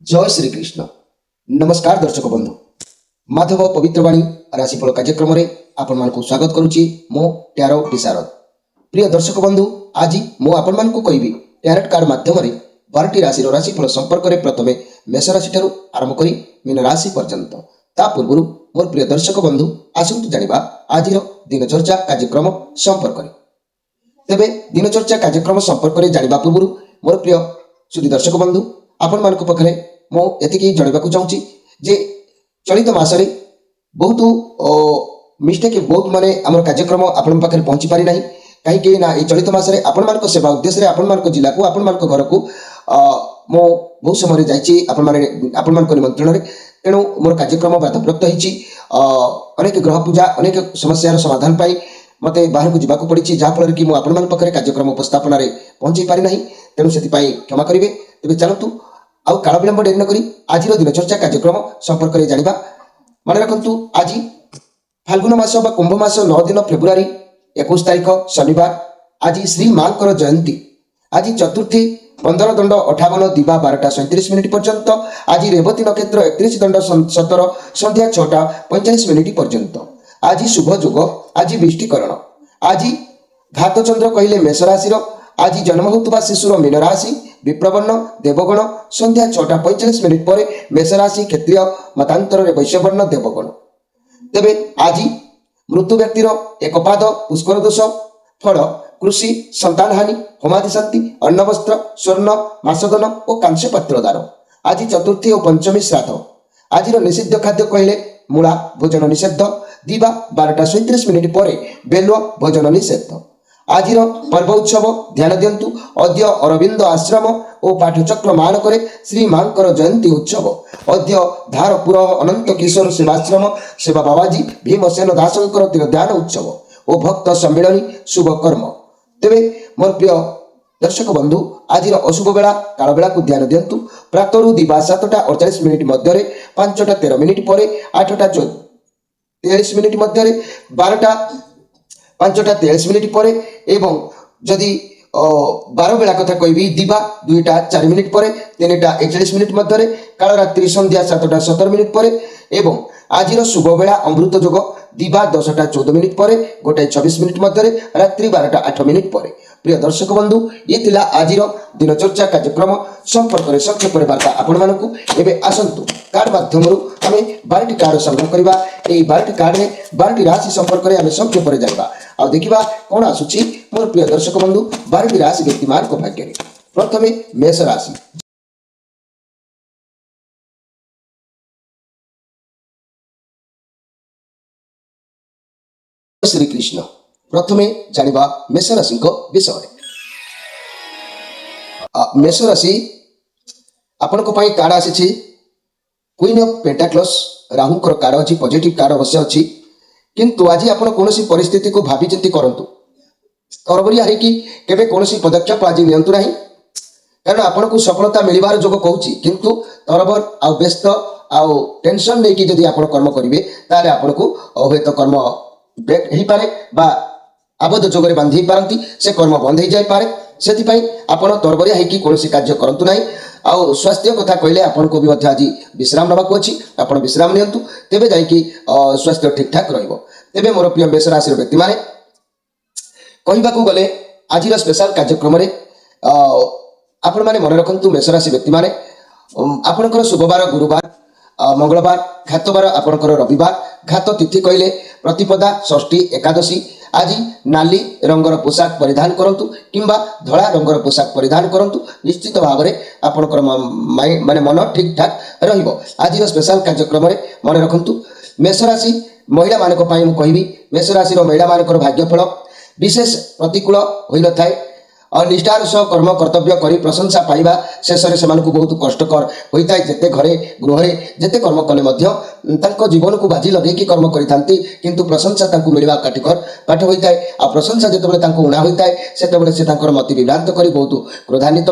जय श्री कृष्ण। नमस्कार दर्शक बंधु, माधव पवित्रवाणी राशिफल कार्यक्रम में आपण मानकु स्वागत करुच्ची। मो ट्यारो विशारद। प्रिय दर्शक बंधु, आज मु आपण मानकु कहबी टैरोट कार्ड माध्यम रे 12टी राशि राशिफल संपर्क में प्रथमे मेष राशि ठारू आरंभ करी मीन राशि पर्यंत। ता पूर्व मोर प्रिय दर्शक बंधु आसंतु जानिबा आज दिनचर्या कार्यक्रम संपर्क में। तेबे दिनचर्या कार्यक्रम संपर्क में जानिबा पूर्व मोर प्रिय सुधी दर्शक बंधु आपण मानक पाखरे मो एतिकी जणाइबाकू चाहूची जे चलित मासरे बहुत मिस्टेक बहुत माने हमर कार्यक्रम आपण पाखरे पहुंची पारि नाही। कहीं कि ना चलित मासरे आपण मानक सेवा उद्देश्य आपण मानक जिला को आपण मानक घर को मो बहुत समय जाइछि आपण मानक निमंत्रण रे। तेणु मोर कार्यक्रम बाधाप्राप्त होइछि। अनेक ग्रह पूजा अनेक समस्यार समाधान पाई मते बाहर को जावाक पड़ी, जहाँफल कि आपण मान पाखे कार्यक्रम उपस्थापन में पहुंची पारि नाही। तेणु से क्षमा करेंगे। तेज चलतु आउ काल विलंब डेरी नक आज दिनचर्या कार्यक्रम संपर्क में जाना। मन रखु आज फाल्गुन मास कुंभ मास 9 दिन फेब्रुआरी 21 तारीख शनिवार। आज श्री माँ जयंती। आज चतुर्थी 15 दंड 58 दिवा 12टा 37 मिनिट पर्यंत। आज रेवती नक्षत्र 31 दंड 17 संध्या 6टा 45 मिनिट पर्यंत। आज शुभ जोग, आज वृष्टिकरण। आज घात चंद्र कहले मेष राशि। आज जन्म होता शिशुर मीन राशि विप्रवर्ण देवगण संध्या 6टा 45 मिनिट पर मेष राशि क्षत्रिय मतांतर वैश्यवर्ण देवगण। तेबे आज मृत्यु व्यक्तिर एक पाद पुष्कर दोष, फल कृषि संतान हानि होमादि शांति अन्न वस्त्र स्वर्ण मासदन और कांस्य पात्र दान। आज चतुर्थी और पंचमी श्राद्ध। आज निषिद्ध खाद्य कहले मूला भोजन निषेध दिवा 12टा 37 मिनिट पर बेलुआ भोजन निषेध। आज पर्व उत्सव ध्यान दिंतु। अद्य अरविंद आश्रम और पाठचक्र मानक श्री माँ जयंती उत्सव। अद्य धारपुर अनंत किशोर सेवाश्रम सेवा बाबाजी भीमसेन दासंकर ध्यान उत्सव और भक्त सम्मिलनी शुभ कर्म। तेबे मोर प्रिय दर्शक बंधु आज अशुभ बेला काल बेला को ध्यान दिंतु। प्रातरु दिवा 7टा 48 मिनिट मध्य 5टा 13 मिनिट पर 8टा 43 मिनिट मध्य 12टा 5टा 43 मिनिट पर एवं जदि 12 बेला कथा कहबी दिवा 2टा 4 मिनिट पर 3टा 41 मिनिट मध्य काल रात्रि संध्या 7टा 17 मिनिट पर एवं आज शुभ बेला अमृत जोग दिवा 10टा 14 मिनिट पर 1टा 26 मिनिट मध्य रात्रि 12टा 8 मिनिट पर। प्रिय दर्शक बंधु ये थिला आज दिनचर्या कार्यक्रम संपर्क में संक्षेप वार्ता आपण मानकु। एबे आसंतु कार्ड माध्यम आम 12टी कार्ड संग्रह करबा। एई 12टी कार्ड में 12टी राशि संपर्क में आम संक्षेप में जाना और देखा कौन आसुची मोर प्रिय दर्शक बंधु 12टी राशि व्यक्तिमान को भाग्य। प्रथमे मेष राशि। श्री कृष्ण। प्रथमे जानिबा मेष राशि विषय। मेष राशि आपण कार्ड आसी क्वीन ऑफ पेंटाक्लस राहुंकर कार्ड अच्छी पॉजिटिव कार्ड अवश्य अच्छी। किंतु आज आपण कौन परिस्थिति को भावी चिंती करंतु। तरबरिया है कि केबे कौन पदक्षेप आज नियंतु नहीं, कारण आपण को सफलता मिलबार जोग कहूची। किंतु तरबर आ व्यस्त आ टेंशन नहीं कि जदि आपण कर्म करिवे ताले आपण को अवैध कर्म ब्रेक ही पारे बा आबद्ध जोगरे बांधी पारंती से कर्म बंद हो जाय पारे। सेति पई आपण तरबरिया है कि कौन कार्य करंतु नहीं। आउ स्वास्थ्य कथा कहले आपण को भी आज विश्राम नबाक अछि। आपण विश्राम नियंतु तेबे जाय कि स्वास्थ्य ठीक ठाक रहइबो। तेबे मोर प्रिय मेष राशि व्यक्ति माने कहबाकू गले आज स्पेशल कार्यक्रम रे आपण माने मन रखंतु मेष राशि व्यक्ति माने आपणकर शुभवार गुरुवार मंगलवार घातवार आपणकर रविवार। घात तिथि कहले प्रतिपदा षष्ठी एकादशी। आज नाली रंगर पोशाक परिधान करंतु किंबा धड़ा रंगर पोशाक परिधान करंतु। निश्चित भाव में आपणकर माने मन ठीक ठाक रहिबो। आज स्पेशल कार्यक्रम रे मन रखंतु मेष राशि महिला मानक पई मु कहबी मेष राशि रो महिला मानकर भाग्यफल विशेष प्रतिकूल होई न थाए। और निष्ठार सह कर्म कर्तव्य करी प्रशंसा पाइबा शेष में से बहुत कष्टकर होता है। जेते घरे गृह जेते कर्म कले जीवन को बाजी लगे कर्म करिथांती, किंतु प्रशंसा तांको मिलवा काटिकर पाठ होता है। आ प्रशंसा जेतेबेले तांको उणा होता है सेतेबेले से तांकर मति विभ्रांत करी बहुत क्रोधान्वित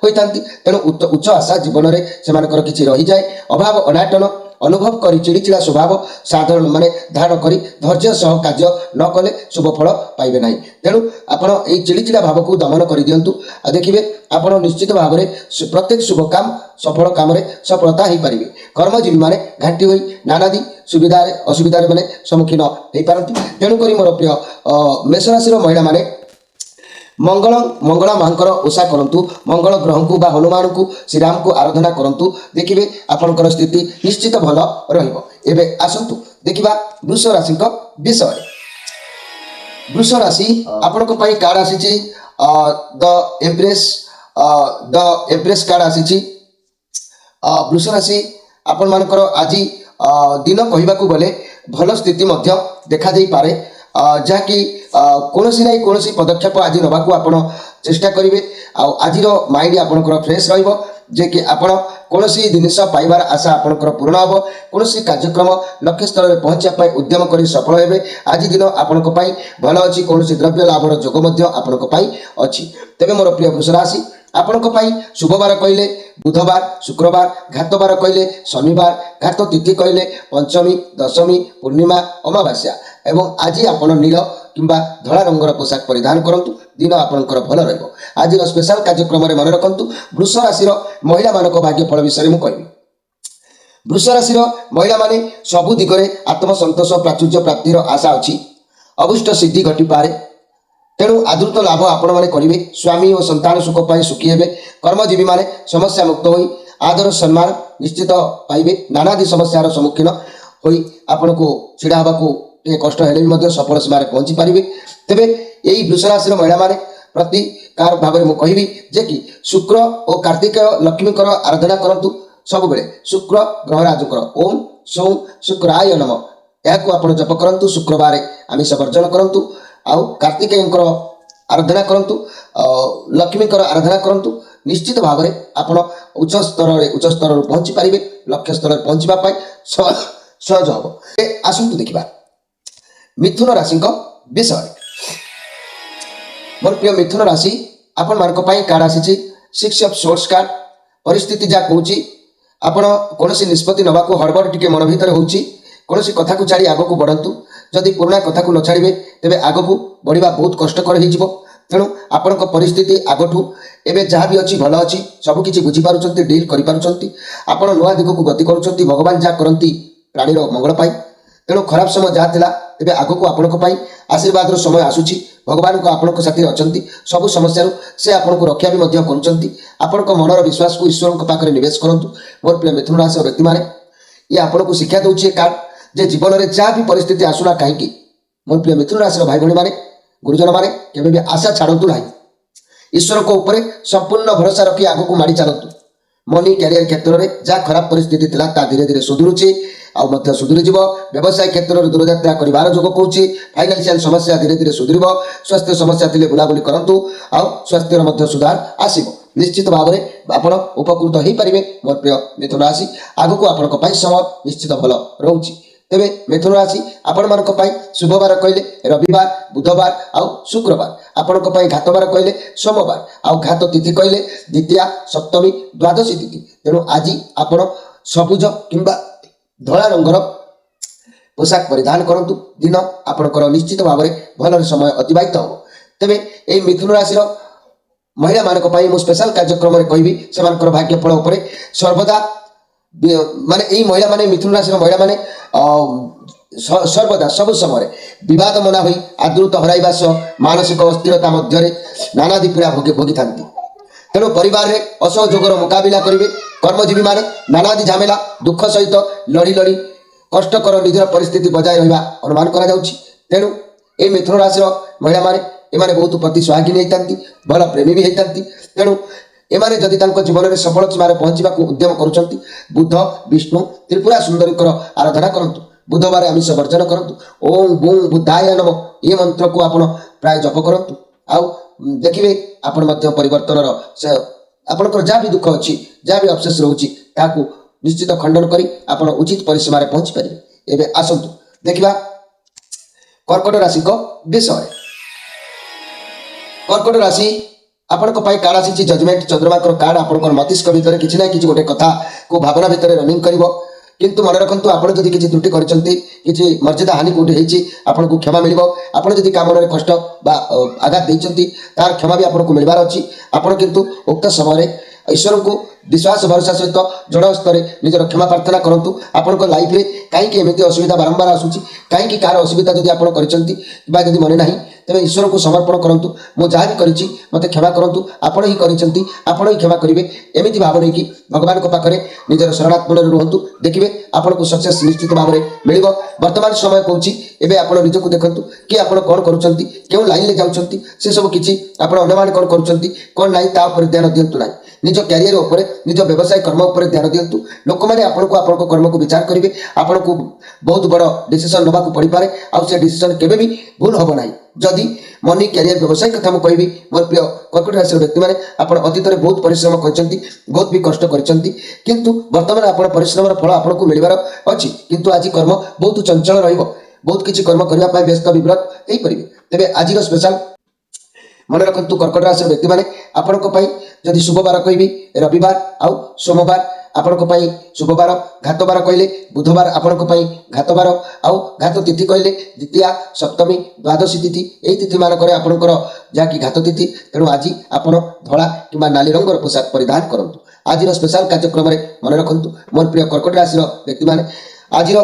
होइथांती। तेणु उच्च आशा जीवन में से किछि रही जाए। अभाव अनाटन ଅନୁଭବ କରି ଚିଡ଼ିଚିଡ଼ା ସ୍ୱଭାବ ସାଧାରଣ ଧାରଣ କରି ଧୈର୍ଯ୍ୟ ସହ କାର୍ଯ୍ୟ ନ କଲେ ଶୁଭ ଫଳ ପାଇବେ ନାହିଁ। ତେଣୁ ଆପଣ ଏହି ଚିଡ଼ିଚିଡ଼ା ଭାବକୁ ଦମନ କରିଦିଅନ୍ତୁ। ଆଉ ଦେଖିବେ ଆପଣ ନିଶ୍ଚିତ ଭାବରେ ପ୍ରତ୍ୟେକ ଶୁଭ କାମ ସଫଳ କାମରେ ସଫଳତା ହେଇପାରିବେ। କର୍ମଜୀବୀମାନେ ଘାଣ୍ଟି ହୋଇ ନାନାଦି ଅସୁବିଧାରେ ସମ୍ମୁଖୀନ ହେଇପାରନ୍ତି। ତେଣୁକରି ମୋର ପ୍ରିୟ ମେଷ ରାଶିର ମହିଳାମାନେ ମଙ୍ଗଳା ମାଙ୍କର ଓଷା କରନ୍ତୁ, ମଙ୍ଗଳ ଗ୍ରହଙ୍କୁ ବା ହନୁମାନଙ୍କୁ ଶ୍ରୀରାମଙ୍କୁ ଆରାଧନା କରନ୍ତୁ। ଦେଖିବେ ଆପଣଙ୍କର ସ୍ଥିତି ନିଶ୍ଚିତ ଭଲ ରହିବ। ଏବେ ଆସନ୍ତୁ ଦେଖିବା ବୃଷ ରାଶିଙ୍କ ବିଷୟରେ। ବୃଷ ରାଶି ଆପଣଙ୍କ ପାଇଁ କାର୍ଡ ଆସିଛି ଦ ଏମ୍ପ୍ରେସ୍ କାର୍ଡ ଆସିଛି। ବୃଷ ରାଶି ଆପଣମାନଙ୍କର ଆଜି ଦିନ କହିବାକୁ ଗଲେ ଭଲ ସ୍ଥିତି ମଧ୍ୟ ଦେଖାଯାଇପାରେ, ଯାହାକି କୌଣସି ନାହିଁ କୌଣସି ପଦକ୍ଷେପ ଆଜି ନେବାକୁ ଆପଣ ଚେଷ୍ଟା କରିବେ। ଆଉ ଆଜିର ମାଇଣ୍ଡ ଆପଣଙ୍କର ଫ୍ରେଶ୍ ରହିବ, ଯେ କି ଆପଣ କୌଣସି ଜିନିଷ ପାଇବାର ଆଶା ଆପଣଙ୍କର ପୂରଣ ହେବ। କୌଣସି କାର୍ଯ୍ୟକ୍ରମ ଲକ୍ଷ୍ୟ ସ୍ଥଳରେ ପହଞ୍ଚିବା ପାଇଁ ଉଦ୍ୟମ କରି ସଫଳ ହେବେ। ଆଜି ଦିନ ଆପଣଙ୍କ ପାଇଁ ଭଲ ଅଛି। କୌଣସି ଦ୍ରବ୍ୟ ଲାଭର ଯୋଗ ମଧ୍ୟ ଆପଣଙ୍କ ପାଇଁ ଅଛି। ତେବେ ମୋର ପ୍ରିୟ ବୃଷ ରାଶି ଆପଣଙ୍କ ପାଇଁ ଶୁଭବାର କହିଲେ ବୁଧବାର, ଶୁକ୍ରବାର, ଘାତ ବାର କହିଲେ ଶନିବାର, ଘାତ ତିଥି କହିଲେ ପଞ୍ଚମୀ, ଦଶମୀ, ପୂର୍ଣ୍ଣିମା, ଅମାବାସ୍ୟା। ଏବଂ ଆଜି ଆପଣ ନୀଳ କିମ୍ବା ଧଳା ରଙ୍ଗର ପୋଷାକ ପରିଧାନ କରନ୍ତୁ। ଦିନ ଆପଣଙ୍କର ଭଲ ରହିବ। ଆଜିର ସ୍ପେଶାଲ କାର୍ଯ୍ୟକ୍ରମରେ ମନେ ରଖନ୍ତୁ ବୃଷ ରାଶିର ମହିଳାମାନଙ୍କ ଭାଗ୍ୟଫଳ ବିଷୟରେ ମୁଁ କହିବି। ବୃଷ ରାଶିର ମହିଳାମାନେ ସବୁ ଦିଗରେ ଆତ୍ମସନ୍ତୋଷ ପ୍ରାଚୁର୍ଯ୍ୟ ପ୍ରାପ୍ତିର ଆଶା ଅଛି। ଅଭୀଷ୍ଟ ସିଦ୍ଧି ଘଟିପାରେ, ତେଣୁ ଆଦୃତ ଲାଭ ଆପଣମାନେ କରିବେ। ସ୍ୱାମୀ ଓ ସନ୍ତାନ ସୁଖ ପାଇଁ ସୁଖୀ ହେବେ। କର୍ମଜୀବୀମାନେ ସମସ୍ୟା ମୁକ୍ତ ହୋଇ ଆଦର ସମ୍ମାନ ନିଶ୍ଚିତ ପାଇବେ। ନାନାଦି ସମସ୍ୟାର ସମ୍ମୁଖୀନ ହୋଇ ଆପଣଙ୍କୁ ଛିଡ଼ା ହେବାକୁ ଟିକେ କଷ୍ଟ ହେଲେ ବି ମଧ୍ୟ ସଫଳ ସୀମାରେ ପହଞ୍ଚି ପାରିବେ। ତେବେ ଏହି ବୃଷ ରାଶିର ମହିଳାମାନେ ପ୍ରତିକାର ଭାବରେ ମୁଁ କହିବି ଯେ କି ଶୁକ୍ର ଓ କାର୍ତ୍ତିକେୟ ଲକ୍ଷ୍ମୀଙ୍କର ଆରାଧନା କରନ୍ତୁ। ସବୁବେଳେ ଶୁକ୍ର ଗ୍ରହରାଜଙ୍କର ଓಂ ସୌ ଶୁକ୍ରାୟ ନମଃ ଏହାକୁ ଆପଣ ଜପ କରନ୍ତୁ। ଶୁକ୍ରବାର ଆମିଷ ବର୍ଜନ କରନ୍ତୁ। ଆଉ କାର୍ତ୍ତିକେୟଙ୍କର ଆରାଧନା କରନ୍ତୁ, ଲକ୍ଷ୍ମୀଙ୍କର ଆରାଧନା କରନ୍ତୁ। ନିଶ୍ଚିତ ଭାବରେ ଆପଣ ଉଚ୍ଚ ସ୍ତରରେ ପହଞ୍ଚି ପାରିବେ। ଲକ୍ଷ୍ୟ ସ୍ତରରେ ପହଞ୍ଚିବା ପାଇଁ ସହଜ ହେବ। ଆସନ୍ତୁ ଦେଖିବା ମିଥୁନ ରାଶିଙ୍କ ବିଷୟରେ। ମୋର ପ୍ରିୟ ମିଥୁନ ରାଶି ଆପଣମାନଙ୍କ ପାଇଁ କାର୍ଡ ଆସିଛି ସିକ୍ସ ଅଫ୍ ସୋର୍ଟସ୍ କାର୍ଡ। ପରିସ୍ଥିତି ଯାହା କହୁଛି ଆପଣ କୌଣସି ନିଷ୍ପତ୍ତି ନେବାକୁ ହଡ଼ବଡ଼ ଟିକେ ମନ ଭିତରେ ହେଉଛି। କୌଣସି କଥାକୁ ଛାଡ଼ି ଆଗକୁ ବଢ଼ନ୍ତୁ। ଯଦି ପୁରୁଣା କଥାକୁ ନ ଛାଡ଼ିବେ ତେବେ ଆଗକୁ ବଢ଼ିବା ବହୁତ କଷ୍ଟକର ହୋଇଯିବ। ତେଣୁ ଆପଣଙ୍କ ପରିସ୍ଥିତି ଆଗଠୁ ଏବେ ଯାହା ବି ଅଛି ଭଲ ଅଛି। ସବୁକିଛି ବୁଝିପାରୁଛନ୍ତି, ଡିଲ୍ କରିପାରୁଛନ୍ତି। ଆପଣ ନୂଆ ଦିଗକୁ ଗତି କରୁଛନ୍ତି। ଭଗବାନ ଯାହା କରନ୍ତି ପ୍ରାଣୀର ମଙ୍ଗଳ ପାଇଁ। ତେଣୁ ଖରାପ ସମୟ ଯାହା ଥିଲା ତେବେ ଆଗକୁ ଆପଣଙ୍କ ପାଇଁ ଆଶୀର୍ବାଦର ସମୟ ଆସୁଛି। ଭଗବାନଙ୍କ ଆପଣଙ୍କ ସାଥିରେ ଅଛନ୍ତି। ସବୁ ସମସ୍ୟାରୁ ସେ ଆପଣଙ୍କୁ ରକ୍ଷା ବି ମଧ୍ୟ କରୁଛନ୍ତି। ଆପଣଙ୍କ ମନର ବିଶ୍ୱାସକୁ ଈଶ୍ୱରଙ୍କ ପାଖରେ ନିବେଶ କରନ୍ତୁ। ମୋର ପ୍ରିୟ ମିଥୁନ ରାଶିର ବ୍ୟକ୍ତିମାନେ, ଇଏ ଆପଣଙ୍କୁ ଶିକ୍ଷା ଦେଉଛି ଏ କାର୍ଡ ଯେ ଜୀବନରେ ଯାହା ବି ପରିସ୍ଥିତି ଆସୁନା କାହିଁକି, ମୋର ପ୍ରିୟ ମିଥୁନ ରାଶିର ଭାଇ ଭଉଣୀମାନେ, ଗୁରୁଜନମାନେ କେବେ ବି ଆଶା ଛାଡ଼ନ୍ତୁ ନାହିଁ। ଈଶ୍ୱରଙ୍କ ଉପରେ ସମ୍ପୂର୍ଣ୍ଣ ଭରସା ରଖି ଆଗକୁ ମାଡ଼ି ଚାଲନ୍ତୁ। ମନି କ୍ୟାରିୟର କ୍ଷେତ୍ରରେ ଯାହା ଖରାପ ପରିସ୍ଥିତି ଥିଲା ତାହା ଧୀରେ ଧୀରେ ସୁଧୁରୁଛି, ଆଉ ମଧ୍ୟ ସୁଧୁରିଯିବ। ବ୍ୟବସାୟ କ୍ଷେତ୍ରରେ ଦୂରଯାତ୍ରା କରିବାର ଯୋଗ କହୁଛି। ଫାଇନାନ୍ସିଆଲ ସମସ୍ୟା ଧୀରେ ଧୀରେ ସୁଧୁରିବ। ସ୍ୱାସ୍ଥ୍ୟ ସମସ୍ୟା ଥିଲେ ବୁଲାବୁଲି କରନ୍ତୁ, ଆଉ ସ୍ୱାସ୍ଥ୍ୟର ମଧ୍ୟ ସୁଧାର ଆସିବ। ନିଶ୍ଚିତ ଭାବରେ ଆପଣ ଉପକୃତ ହୋଇପାରିବେ। ମୋର ପ୍ରିୟ ମିଥୁନ ରାଶି ଆଗକୁ ଆପଣଙ୍କ ପାଇଁ ସମୟ ନିଶ୍ଚିତ ଭଲ ରହୁଛି। ତେବେ ମିଥୁନ ରାଶି ଆପଣମାନଙ୍କ ପାଇଁ ଶୁଭବାର କହିଲେ ରବିବାର, ବୁଧବାର ଆଉ ଶୁକ୍ରବାର। ଆପଣଙ୍କ ପାଇଁ ଘାତବାର କହିଲେ ସୋମବାର, ଆଉ ଘାତ ତିଥି କହିଲେ ଦ୍ୱିତୀୟା, ସପ୍ତମୀ, ଦ୍ୱାଦଶୀ ତିଥି। ତେଣୁ ଆଜି ଆପଣ ସବୁଜ କିମ୍ବା ଧଳା ରଙ୍ଗର ପୋଷାକ ପରିଧାନ କରନ୍ତୁ। ଦିନ ଆପଣଙ୍କର ନିଶ୍ଚିତ ଭାବରେ ଭଲରେ ସମୟ ଅତିବାହିତ ହେବ। ତେବେ ଏହି ମିଥୁନ ରାଶିର ମହିଳାମାନଙ୍କ ପାଇଁ ମୁଁ ସ୍ପେଶାଲ କାର୍ଯ୍ୟକ୍ରମରେ କହିବି ସେମାନଙ୍କର ଭାଗ୍ୟଫଳ ଉପରେ। ସର୍ବଦା ଏହି ମହିଳାମାନେ, ମିଥୁନ ରାଶିର ମହିଳାମାନେ ସର୍ବଦା ସବୁ ସମୟରେ ବିବାଦ ମନା ହୋଇ ଆଦୃତ ହରାଇବା ସହ ମାନସିକ ଅସ୍ଥିରତା ମଧ୍ୟରେ ନାନାଦି ପୀଡ଼ା ଭୋଗିଥାନ୍ତି। ତେଣୁ ପରିବାରରେ ଅସହଯୋଗର ମୁକାବିଲା କରିବେ। କର୍ମଜୀବୀମାନେ ନାନାଦି ଝାମେଲା ଦୁଃଖ ସହିତ ଲଢ଼ି କଷ୍ଟକର ନିଜର ପରିସ୍ଥିତି ବଜାୟ ରହିବା ଅନୁମାନ କରାଯାଉଛି। ତେଣୁ ଏହି ମିଥୁନ ରାଶିର ମହିଳାମାନେ ଏମାନେ ବହୁତ ପ୍ରତି ସୁହାଗିନୀ ହେଇଥାନ୍ତି, ଭଲ ପ୍ରେମୀ ବି ହେଇଥାନ୍ତି। ତେଣୁ ଏମାନେ ଯଦି ତାଙ୍କ ଜୀବନରେ ସଫଳ ସୀମାରେ ପହଞ୍ଚିବାକୁ ଉଦ୍ୟମ କରୁଛନ୍ତି, ବୁଧ, ବିଷ୍ଣୁ, ତ୍ରିପୁରା ସୁନ୍ଦରୀଙ୍କର ଆରାଧନା କରନ୍ତୁ। ବୁଧବାର ଆମିଷ ବର୍ଜନ କରନ୍ତୁ। ଓಂ ବୁଂ ବୁଦ୍ଧାୟ ନମଃ ଏ ମନ୍ତ୍ରକୁ ଆପଣ ପ୍ରାୟ ଜପ କରନ୍ତୁ। ଆଉ ଦେଖିବେ ଆପଣ ମଧ୍ୟ ପରିବର୍ତ୍ତନର ଆପଣଙ୍କର ଯାହା ବି ଦୁଃଖ ଅଛି, ଯାହା ବି ଅବଶେଷ ରହୁଛି ତାହାକୁ ନିଶ୍ଚିତ ଖଣ୍ଡନ କରି ଆପଣ ଉଚିତ ପରିସୀମାରେ ପହଞ୍ଚି ପାରିବେ। ଏବେ ଆସନ୍ତୁ ଦେଖିବା କର୍କଟ ରାଶିଙ୍କ ବିଷୟରେ। କର୍କଟ ରାଶି ଆପଣଙ୍କ ପାଇଁ କାର୍ଡ ଆସିଛି ଜଜମେଣ୍ଟ। ଚନ୍ଦ୍ରମାଙ୍କର କାର୍ଡ ଆପଣଙ୍କର ମସ୍ତିଷ୍କ ଭିତରେ କିଛି ନା କିଛି ଗୋଟେ କଥାକୁ ଭାବନା ଭିତରେ ରନିଂ କରିବ। କିନ୍ତୁ ମନେ ରଖନ୍ତୁ ଆପଣ ଯଦି କିଛି ତ୍ରୁଟି କରିଛନ୍ତି, କିଛି ମର୍ଯ୍ୟାଦା ହାନି କେଉଁଠି ହେଇଛି, ଆପଣଙ୍କୁ କ୍ଷମା ମିଳିବ। ଆପଣ ଯଦି କାହା ମନରେ କଷ୍ଟ ବା ଆଘାତ ଦେଇଛନ୍ତି ତାର କ୍ଷମା ବି ଆପଣଙ୍କୁ ମିଳିବାର ଅଛି। ଆପଣ କିନ୍ତୁ ଉକ୍ତ ସମୟରେ ଈଶ୍ୱରଙ୍କୁ ବିଶ୍ୱାସ ଭରସା ସହିତ ଦୃଢ଼ ହସ୍ତରେ ନିଜର କ୍ଷମା ପ୍ରାର୍ଥନା କରନ୍ତୁ। ଆପଣଙ୍କ ଲାଇଫରେ କାହିଁକି ଏମିତି ଅସୁବିଧା ବାରମ୍ବାର ଆସୁଛି, କାହିଁକି କାହାର ଅସୁବିଧା ଯଦି ଆପଣ କରିଛନ୍ତି ବା ଯଦି ମନେ ନାହିଁ, ତେବେ ଈଶ୍ୱରଙ୍କୁ ସମର୍ପଣ କରନ୍ତୁ। ମୁଁ ଯାହା ବି କରିଛି ମୋତେ କ୍ଷମା କରନ୍ତୁ, ଆପଣ ହିଁ କରିଛନ୍ତି, ଆପଣ ହିଁ କ୍ଷମା କରିବେ। ଏମିତି ଭାବ ନେଇକି ଭଗବାନଙ୍କ ପାଖରେ ନିଜର ଶରଣାତ୍ମନରେ ରୁହନ୍ତୁ, ଦେଖିବେ ଆପଣଙ୍କୁ ସକ୍ସେସ୍ ନିଶ୍ଚିତ ଭାବରେ ମିଳିବ। ବର୍ତ୍ତମାନ ସମୟ କହୁଛି, ଏବେ ଆପଣ ନିଜକୁ ଦେଖନ୍ତୁ କି ଆପଣ କ'ଣ କରୁଛନ୍ତି, କେଉଁ ଲାଇନ୍ରେ ଯାଉଛନ୍ତି, ସେସବୁ କିଛି ଆପଣ ଅନ୍ୟମାନେ କ'ଣ କରୁଛନ୍ତି କ'ଣ ନାହିଁ ତା ଉପରେ ଧ୍ୟାନ ଦିଅନ୍ତୁ ନାହିଁ। ନିଜ କ୍ୟାରିୟର ଉପରେ, ନିଜ ବ୍ୟବସାୟ କର୍ମ ଉପରେ ଧ୍ୟାନ ଦିଅନ୍ତୁ। ଲୋକମାନେ ଆପଣଙ୍କୁ ଆପଣଙ୍କ କର୍ମକୁ ବିଚାର କରିବେ, ଆପଣଙ୍କୁ ବହୁତ ବଡ଼ ଡିସିସନ୍ ନେବାକୁ ପଡ଼ିପାରେ, ଆଉ ସେ ଡିସିସନ୍ କେବେ ବି ଭୁଲ ହେବ ନାହିଁ। ଯଦି ମନି କ୍ୟାରିୟର ବ୍ୟବସାୟ କଥା ମୁଁ କହିବି, ମୋର ପ୍ରିୟ କର୍କଟ ରାଶିର ବ୍ୟକ୍ତିମାନେ, ଆପଣ ଅତୀତରେ ବହୁତ ପରିଶ୍ରମ କରିଛନ୍ତି, ବହୁତ ବି କଷ୍ଟ କରିଛନ୍ତି, କିନ୍ତୁ ବର୍ତ୍ତମାନ ଆପଣ ପରିଶ୍ରମର ଫଳ ଆପଣଙ୍କୁ ମିଳିବାର ଅଛି। କିନ୍ତୁ ଆଜି କର୍ମ ବହୁତ ଚଞ୍ଚଳ ରହିବ, ବହୁତ କିଛି କର୍ମ କରିବା ପାଇଁ ବ୍ୟସ୍ତ ବିବ୍ରତ ହେଇପାରିବେ। ତେବେ ଆଜିର ସ୍ପେଶାଲ ମନେ ରଖନ୍ତୁ କର୍କଟ ରାଶିର ବ୍ୟକ୍ତିମାନେ, ଆପଣଙ୍କ ପାଇଁ ଯଦି ଶୁଭବାର କହିବି ରବିବାର ଆଉ ସୋମବାର ଆପଣଙ୍କ ପାଇଁ ଶୁଭବାର, ଘାତବାର କହିଲେ ବୁଧବାର ଆପଣଙ୍କ ପାଇଁ ଘାତବାର, ଆଉ ଘାତ ତିଥି କହିଲେ ଦ୍ୱିତୀୟା, ସପ୍ତମୀ, ଦ୍ୱାଦଶୀ ତିଥି, ଏହି ତିଥିମାନଙ୍କରେ ଆପଣଙ୍କର ଯାହାକି ଘାତ ତିଥି। ତେଣୁ ଆଜି ଆପଣ ଧଳା କିମ୍ବା ନାଲି ରଙ୍ଗର ପୋଷାକ ପରିଧାନ କରନ୍ତୁ। ଆଜିର ସ୍ପେଶାଲ କାର୍ଯ୍ୟକ୍ରମରେ ମନେ ରଖନ୍ତୁ ମୋର ପ୍ରିୟ କର୍କଟ ରାଶିର ବ୍ୟକ୍ତିମାନେ, ଆଜିର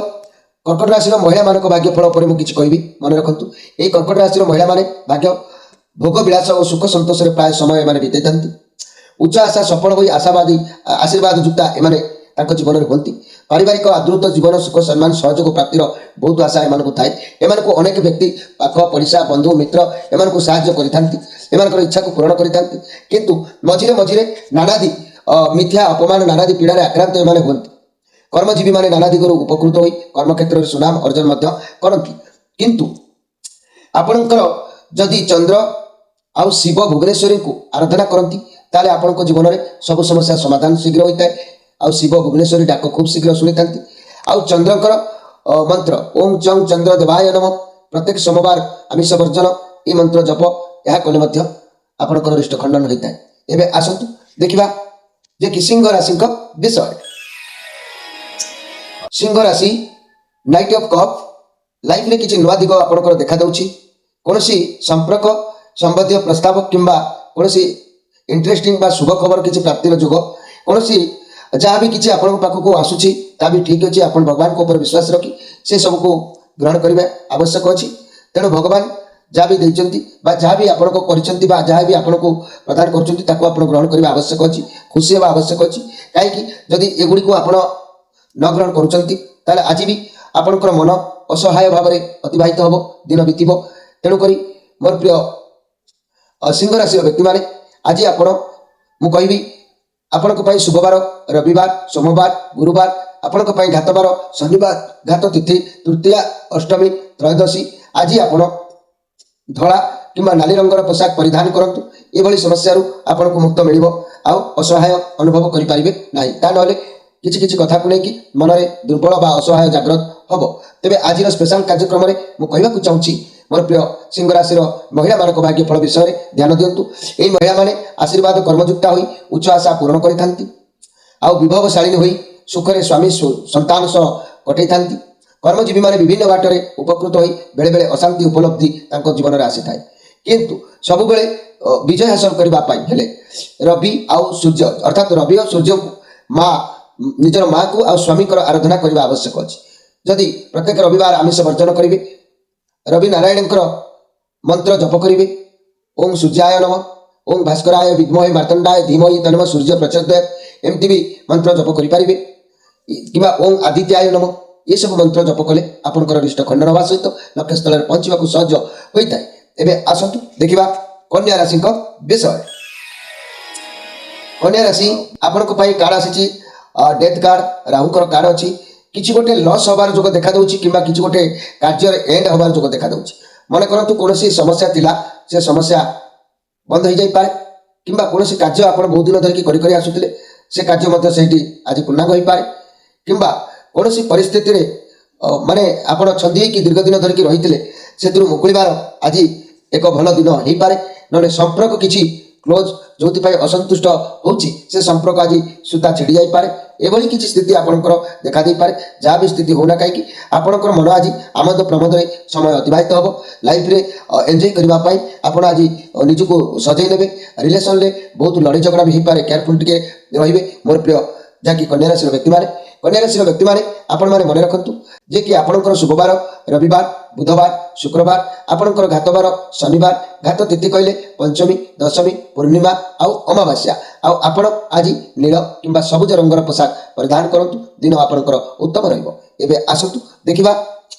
କର୍କଟ ରାଶିର ମହିଳାମାନଙ୍କ ଭାଗ୍ୟଫଳ ଉପରେ ମୁଁ କିଛି କହିବି। ମନେ ରଖନ୍ତୁ ଏହି କର୍କଟ ରାଶିର ମହିଳାମାନେ ଭାଗ୍ୟ ଭୋଗ ବିଳାସ ଓ ସୁଖ ସନ୍ତୋଷରେ ପ୍ରାୟ ସମୟ ଏମାନେ ବିତେଇଥାନ୍ତି। ଉଚ୍ଚ ଆଶା ସଫଳ ହୋଇ ଆଶାବାଦୀ ଆଶୀର୍ବାଦ ଯୁକ୍ତା ଏମାନେ ତାଙ୍କ ଜୀବନରେ ହୁଅନ୍ତି। ପାରିବାରିକ ଆଦୃତ ଜୀବନ ସୁଖ ସମ୍ମାନ ସହଯୋଗ ପ୍ରାପ୍ତିର ବହୁତ ଆଶା ଏମାନଙ୍କୁ ଥାଏ। ଏମାନଙ୍କୁ ଅନେକ ବ୍ୟକ୍ତି ପାଖ ପଡ଼ିଶା ବନ୍ଧୁ ମିତ୍ର ଏମାନଙ୍କୁ ସାହାଯ୍ୟ କରିଥାନ୍ତି, ଏମାନଙ୍କର ଇଚ୍ଛାକୁ ପୂରଣ କରିଥାନ୍ତି। କିନ୍ତୁ ମଝିରେ ମଝିରେ ନାନାଦି ମିଥ୍ୟା ଅପମାନ ନାନାଦି ପୀଡ଼ାରେ ଆକ୍ରାନ୍ତ ଏମାନେ ହୁଅନ୍ତି। କର୍ମଜୀବୀମାନେ ନାନା ଦିଗରୁ ଉପକୃତ ହୋଇ କର୍ମକ୍ଷେତ୍ରରେ ସୁନାମ ଅର୍ଜନ ମଧ୍ୟ କରନ୍ତି। କିନ୍ତୁ ଆପଣଙ୍କର ଯଦି ଚନ୍ଦ୍ର ଆଉ ଶିବ ଭୁବନେଶ୍ୱରୀଙ୍କୁ ଆରାଧନା କରନ୍ତି ତାହେଲେ ଆପଣଙ୍କ ଜୀବନରେ ସବୁ ସମସ୍ୟା ସମାଧାନ ଶୀଘ୍ର ହୋଇଥାଏ। ଆଉ ଶିବ ଭୁବନେଶ୍ୱରୀ ଡାକ ଖୁବ୍ ଶୀଘ୍ର ଶୁଣିଥାନ୍ତି। ଆଉ ଚନ୍ଦ୍ରଙ୍କର ମନ୍ତ୍ର ଓಂ ଚଂ ଚନ୍ଦ୍ର ଦେବାୟ ନମଃ, ପ୍ରତ୍ୟେକ ସୋମବାର ଆମିଷ ବର୍ଜନ ଏହି ମନ୍ତ୍ର ଜପ ଏହା କଲେ ମଧ୍ୟ ଆପଣଙ୍କର ରିଷ୍ଟ ଖଣ୍ଡନ ହୋଇଥାଏ। ଏବେ ଆସନ୍ତୁ ଦେଖିବା ଯେ କି ସିଂହ ରାଶିଙ୍କ ବିଷୟରେ। ସିଂହ ରାଶି, ନାଇଟ୍ ଅଫ୍ କପ୍, ଲାଇଫରେ କିଛି ନୂଆ ଦିଗ ଆପଣଙ୍କର ଦେଖାଦେଉଛି। କୌଣସି ସମ୍ପର୍କ ସମ୍ବନ୍ଧୀୟ ପ୍ରସ୍ତାବ କିମ୍ବା କୌଣସି ଇଣ୍ଟରେଷ୍ଟିଂ ବା ଶୁଭ ଖବର କିଛି ପ୍ରାପ୍ତିର ଯୋଗ, କୌଣସି ଯାହା ବି କିଛି ଆପଣଙ୍କ ପାଖକୁ ଆସୁଛି ତା ବି ଠିକ୍ ଅଛି। ଆପଣ ଭଗବାନଙ୍କ ଉପରେ ବିଶ୍ୱାସ ରଖି ସେ ସବୁକୁ ଗ୍ରହଣ କରିବା ଆବଶ୍ୟକ ଅଛି। ତେଣୁ ଭଗବାନ ଯାହା ବି ଦେଇଛନ୍ତି ବା ଯାହା ବି ଆପଣଙ୍କୁ କରିଛନ୍ତି ବା ଯାହା ବି ଆପଣଙ୍କୁ ପ୍ରଦାନ କରୁଛନ୍ତି ତାକୁ ଆପଣ ଗ୍ରହଣ କରିବା ଆବଶ୍ୟକ ଅଛି, ଖୁସି ହେବା ଆବଶ୍ୟକ ଅଛି। କାହିଁକି ଯଦି ଏଗୁଡ଼ିକୁ ଆପଣ ନ ଗ୍ରହଣ କରୁଛନ୍ତି ତାହେଲେ ଆଜି ବି ଆପଣଙ୍କର ମନ ଅସହାୟ ଭାବରେ ଅତିବାହିତ ହେବ, ଦିନ ବିତିବ। ତେଣୁକରି ମୋର ପ୍ରିୟ ସିଂହ ରାଶିର ବ୍ୟକ୍ତିମାନେ, ଆଜି ଆପଣ ମୁଁ କହିବି ଆପଣଙ୍କ ପାଇଁ ଶୁଭବାର ରବିବାର, ସୋମବାର, ଗୁରୁବାର, ଆପଣଙ୍କ ପାଇଁ ଘାତବାର ଶନିବାର, ଘାତ ତିଥି, ତୃତୀୟା, ଅଷ୍ଟମୀ, ତ୍ରୟୋଦଶୀ। ଆଜି ଆପଣ ଧଳା କିମ୍ବା ନାଲି ରଙ୍ଗର ପୋଷାକ ପରିଧାନ କରନ୍ତୁ। ଏଭଳି ସମସ୍ୟାରୁ ଆପଣଙ୍କୁ ମୁକ୍ତ ମିଳିବ, ଆଉ ଅସହାୟ ଅନୁଭବ କରିପାରିବେ ନାହିଁ। ତା ନହେଲେ କିଛି କିଛି କଥାକୁ ନେଇକି ମନରେ ଦୁର୍ବଳ ବା ଅସହାୟ ଜାଗ୍ରତ ହେବ। ତେବେ ଆଜିର ସ୍ପେଶାଲ କାର୍ଯ୍ୟକ୍ରମରେ ମୁଁ କହିବାକୁ ଚାହୁଁଛି ମୋର ପ୍ରିୟ ସିଂହ ରାଶିର ମହିଳାମାନଙ୍କ ଭାଗ୍ୟଫଳ ବିଷୟରେ ଧ୍ୟାନ ଦିଅନ୍ତୁ। ଏହି ମହିଳାମାନେ ଆଶୀର୍ବାଦ କର୍ମଯୁକ୍ତା ହୋଇ ଉଚ୍ଚ ଆଶା ପୂରଣ କରିଥାନ୍ତି, ଆଉ ବିଭବଶାଳିନୀ ହୋଇ ସୁଖରେ ସ୍ୱାମୀ ସନ୍ତାନ ସହ କଟେଇଥାନ୍ତି। କର୍ମଜୀବୀମାନେ ବିଭିନ୍ନ ବାଟରେ ଉପକୃତ ହୋଇ ବେଳେବେଳେ ଅଶାନ୍ତି ଉପଲବ୍ଧି ତାଙ୍କ ଜୀବନରେ ଆସିଥାଏ। କିନ୍ତୁ ସବୁବେଳେ ବିଜୟ ହାସଲ କରିବା ପାଇଁ ହେଲେ ରବି ଆଉ ସୂର୍ଯ୍ୟ ଅର୍ଥାତ୍ ରବି ଓ ସୂର୍ଯ୍ୟଙ୍କୁ ନିଜର ମାଆକୁ ଆଉ ସ୍ୱାମୀଙ୍କର ଆରାଧନା କରିବା ଆବଶ୍ୟକ ଅଛି। ଯଦି ପ୍ରତ୍ୟେକ ରବିବାର ଆମିଷ ବର୍ଜନ କରିବେ, ରବି ନାରାୟଣଙ୍କର ମନ୍ତ୍ର ଜପ କରିବେ, ଓಂ ସୂର୍ଯ୍ୟାୟ ନମଃ, ଓಂ ଭାସ୍କରାୟ ବିଦ୍ମହେ ମାର୍ତ୍ତଣ୍ଡାୟ ଧୀମହି ତନ୍ନଃ ସୂର୍ଯ୍ୟ ପ୍ରଚୋଦୟାତ୍, ଏମିତି ବି ମନ୍ତ୍ର ଜପ କରିପାରିବେ। କିମ୍ବା ଓಂ ଆଦିତ୍ୟାୟ ନମଃ, ଏସବୁ ମନ୍ତ୍ର ଜପ କଲେ ଆପଣଙ୍କର ରିଷ୍ଟ ଖଣ୍ଡନ ହେବା ସହିତ ଲକ୍ଷ୍ୟସ୍ଥଳରେ ପହଞ୍ଚିବାକୁ ସହଜ ହୋଇଥାଏ। ଏବେ ଆସନ୍ତୁ ଦେଖିବା କନ୍ୟା ରାଶିଙ୍କ ବିଷୟରେ। କନ୍ୟା ରାଶି, ଆପଣଙ୍କ ପାଇଁ କାର୍ଡ ଆସିଛି ଡେଥ୍ କାର୍ଡ, ରାହୁଙ୍କର କାର୍ଡ ଅଛି। କିଛି ଗୋଟେ ଲସ୍ ହେବାର ଯୋଗ ଦେଖାଦେଉଛି କିମ୍ବା କିଛି ଗୋଟେ କାର୍ଯ୍ୟରେ ଏଣ୍ଡ ହେବାର ଯୋଗ ଦେଖାଦେଉଛି। ମନେ କରନ୍ତୁ କୌଣସି ସମସ୍ୟା ଥିଲା, ସେ ସମସ୍ୟା ବନ୍ଦ ହୋଇଯାଇପାରେ, କିମ୍ବା କୌଣସି କାର୍ଯ୍ୟ ଆପଣ ବହୁତ ଦିନ ଧରିକି କରି ଆସୁଥିଲେ ସେ କାର୍ଯ୍ୟ ମଧ୍ୟ ସେଇଠି ଆଜି ପୂର୍ଣ୍ଣାଙ୍ଗ ହୋଇପାରେ, କିମ୍ବା କୌଣସି ପରିସ୍ଥିତିରେ ମାନେ ଆପଣ ଛନ୍ଦି ହେଇକି ଦୀର୍ଘ ଦିନ ଧରିକି ରହିଥିଲେ ସେଥିରୁ ମୁକୁଳିବାର ଆଜି ଏକ ଭଲ ଦିନ ହେଇପାରେ। ନହେଲେ ସମ୍ପର୍କ କିଛି କ୍ଲୋଜ୍ ଯେଉଁଥିପାଇଁ ଅସନ୍ତୁଷ୍ଟ ହେଉଛି ସେ ସମ୍ପର୍କ ଆଜି ସୂତା ଛିଡ଼ି ଯାଇପାରେ। ଏଭଳି କିଛି ସ୍ଥିତି ଆପଣଙ୍କର ଦେଖାଦେଇପାରେ। ଯାହା ବି ସ୍ଥିତି ହେଉନା କାହିଁକି ଆପଣଙ୍କର ମନ ଆଜି ଆମୋଦ ପ୍ରମୋଦରେ ସମୟ ଅତିବାହିତ ହେବ। ଲାଇଫରେ ଏନ୍ଜୟ କରିବା ପାଇଁ ଆପଣ ଆଜି ନିଜକୁ ସଜେଇ ନେବେ। ରିଲେସନରେ ବହୁତ ଲଢ଼େଇ ଝଗଡ଼ା ବି ହେଇପାରେ, କେୟାରଫୁଲ୍ ଟିକେ ରହିବେ ମୋର ପ୍ରିୟ ଯାହାକି କନ୍ୟା ରାଶିର ବ୍ୟକ୍ତିମାନେ। କନ୍ୟା ରାଶିର ବ୍ୟକ୍ତିମାନେ ଆପଣମାନେ ମନେ ରଖନ୍ତୁ ଯେ କି ଆପଣଙ୍କର ଶୁଭବାର ରବିବାର, ବୁଧବାର, ଶୁକ୍ରବାର, ଆପଣଙ୍କର ଘାତବାର ଶନିବାର, ଘାତ ତିଥି କହିଲେ ପଞ୍ଚମୀ, ଦଶମୀ, ପୂର୍ଣ୍ଣିମା ଆଉ ଅମାବାସ୍ୟା। ଆଉ ଆପଣ ଆଜି ନୀଳ କିମ୍ବା ସବୁଜ ରଙ୍ଗର ପୋଷାକ ପରିଧାନ କରନ୍ତୁ, ଦିନ ଆପଣଙ୍କର ଉତ୍ତମ ରହିବ। ଏବେ ଆସନ୍ତୁ ଦେଖିବା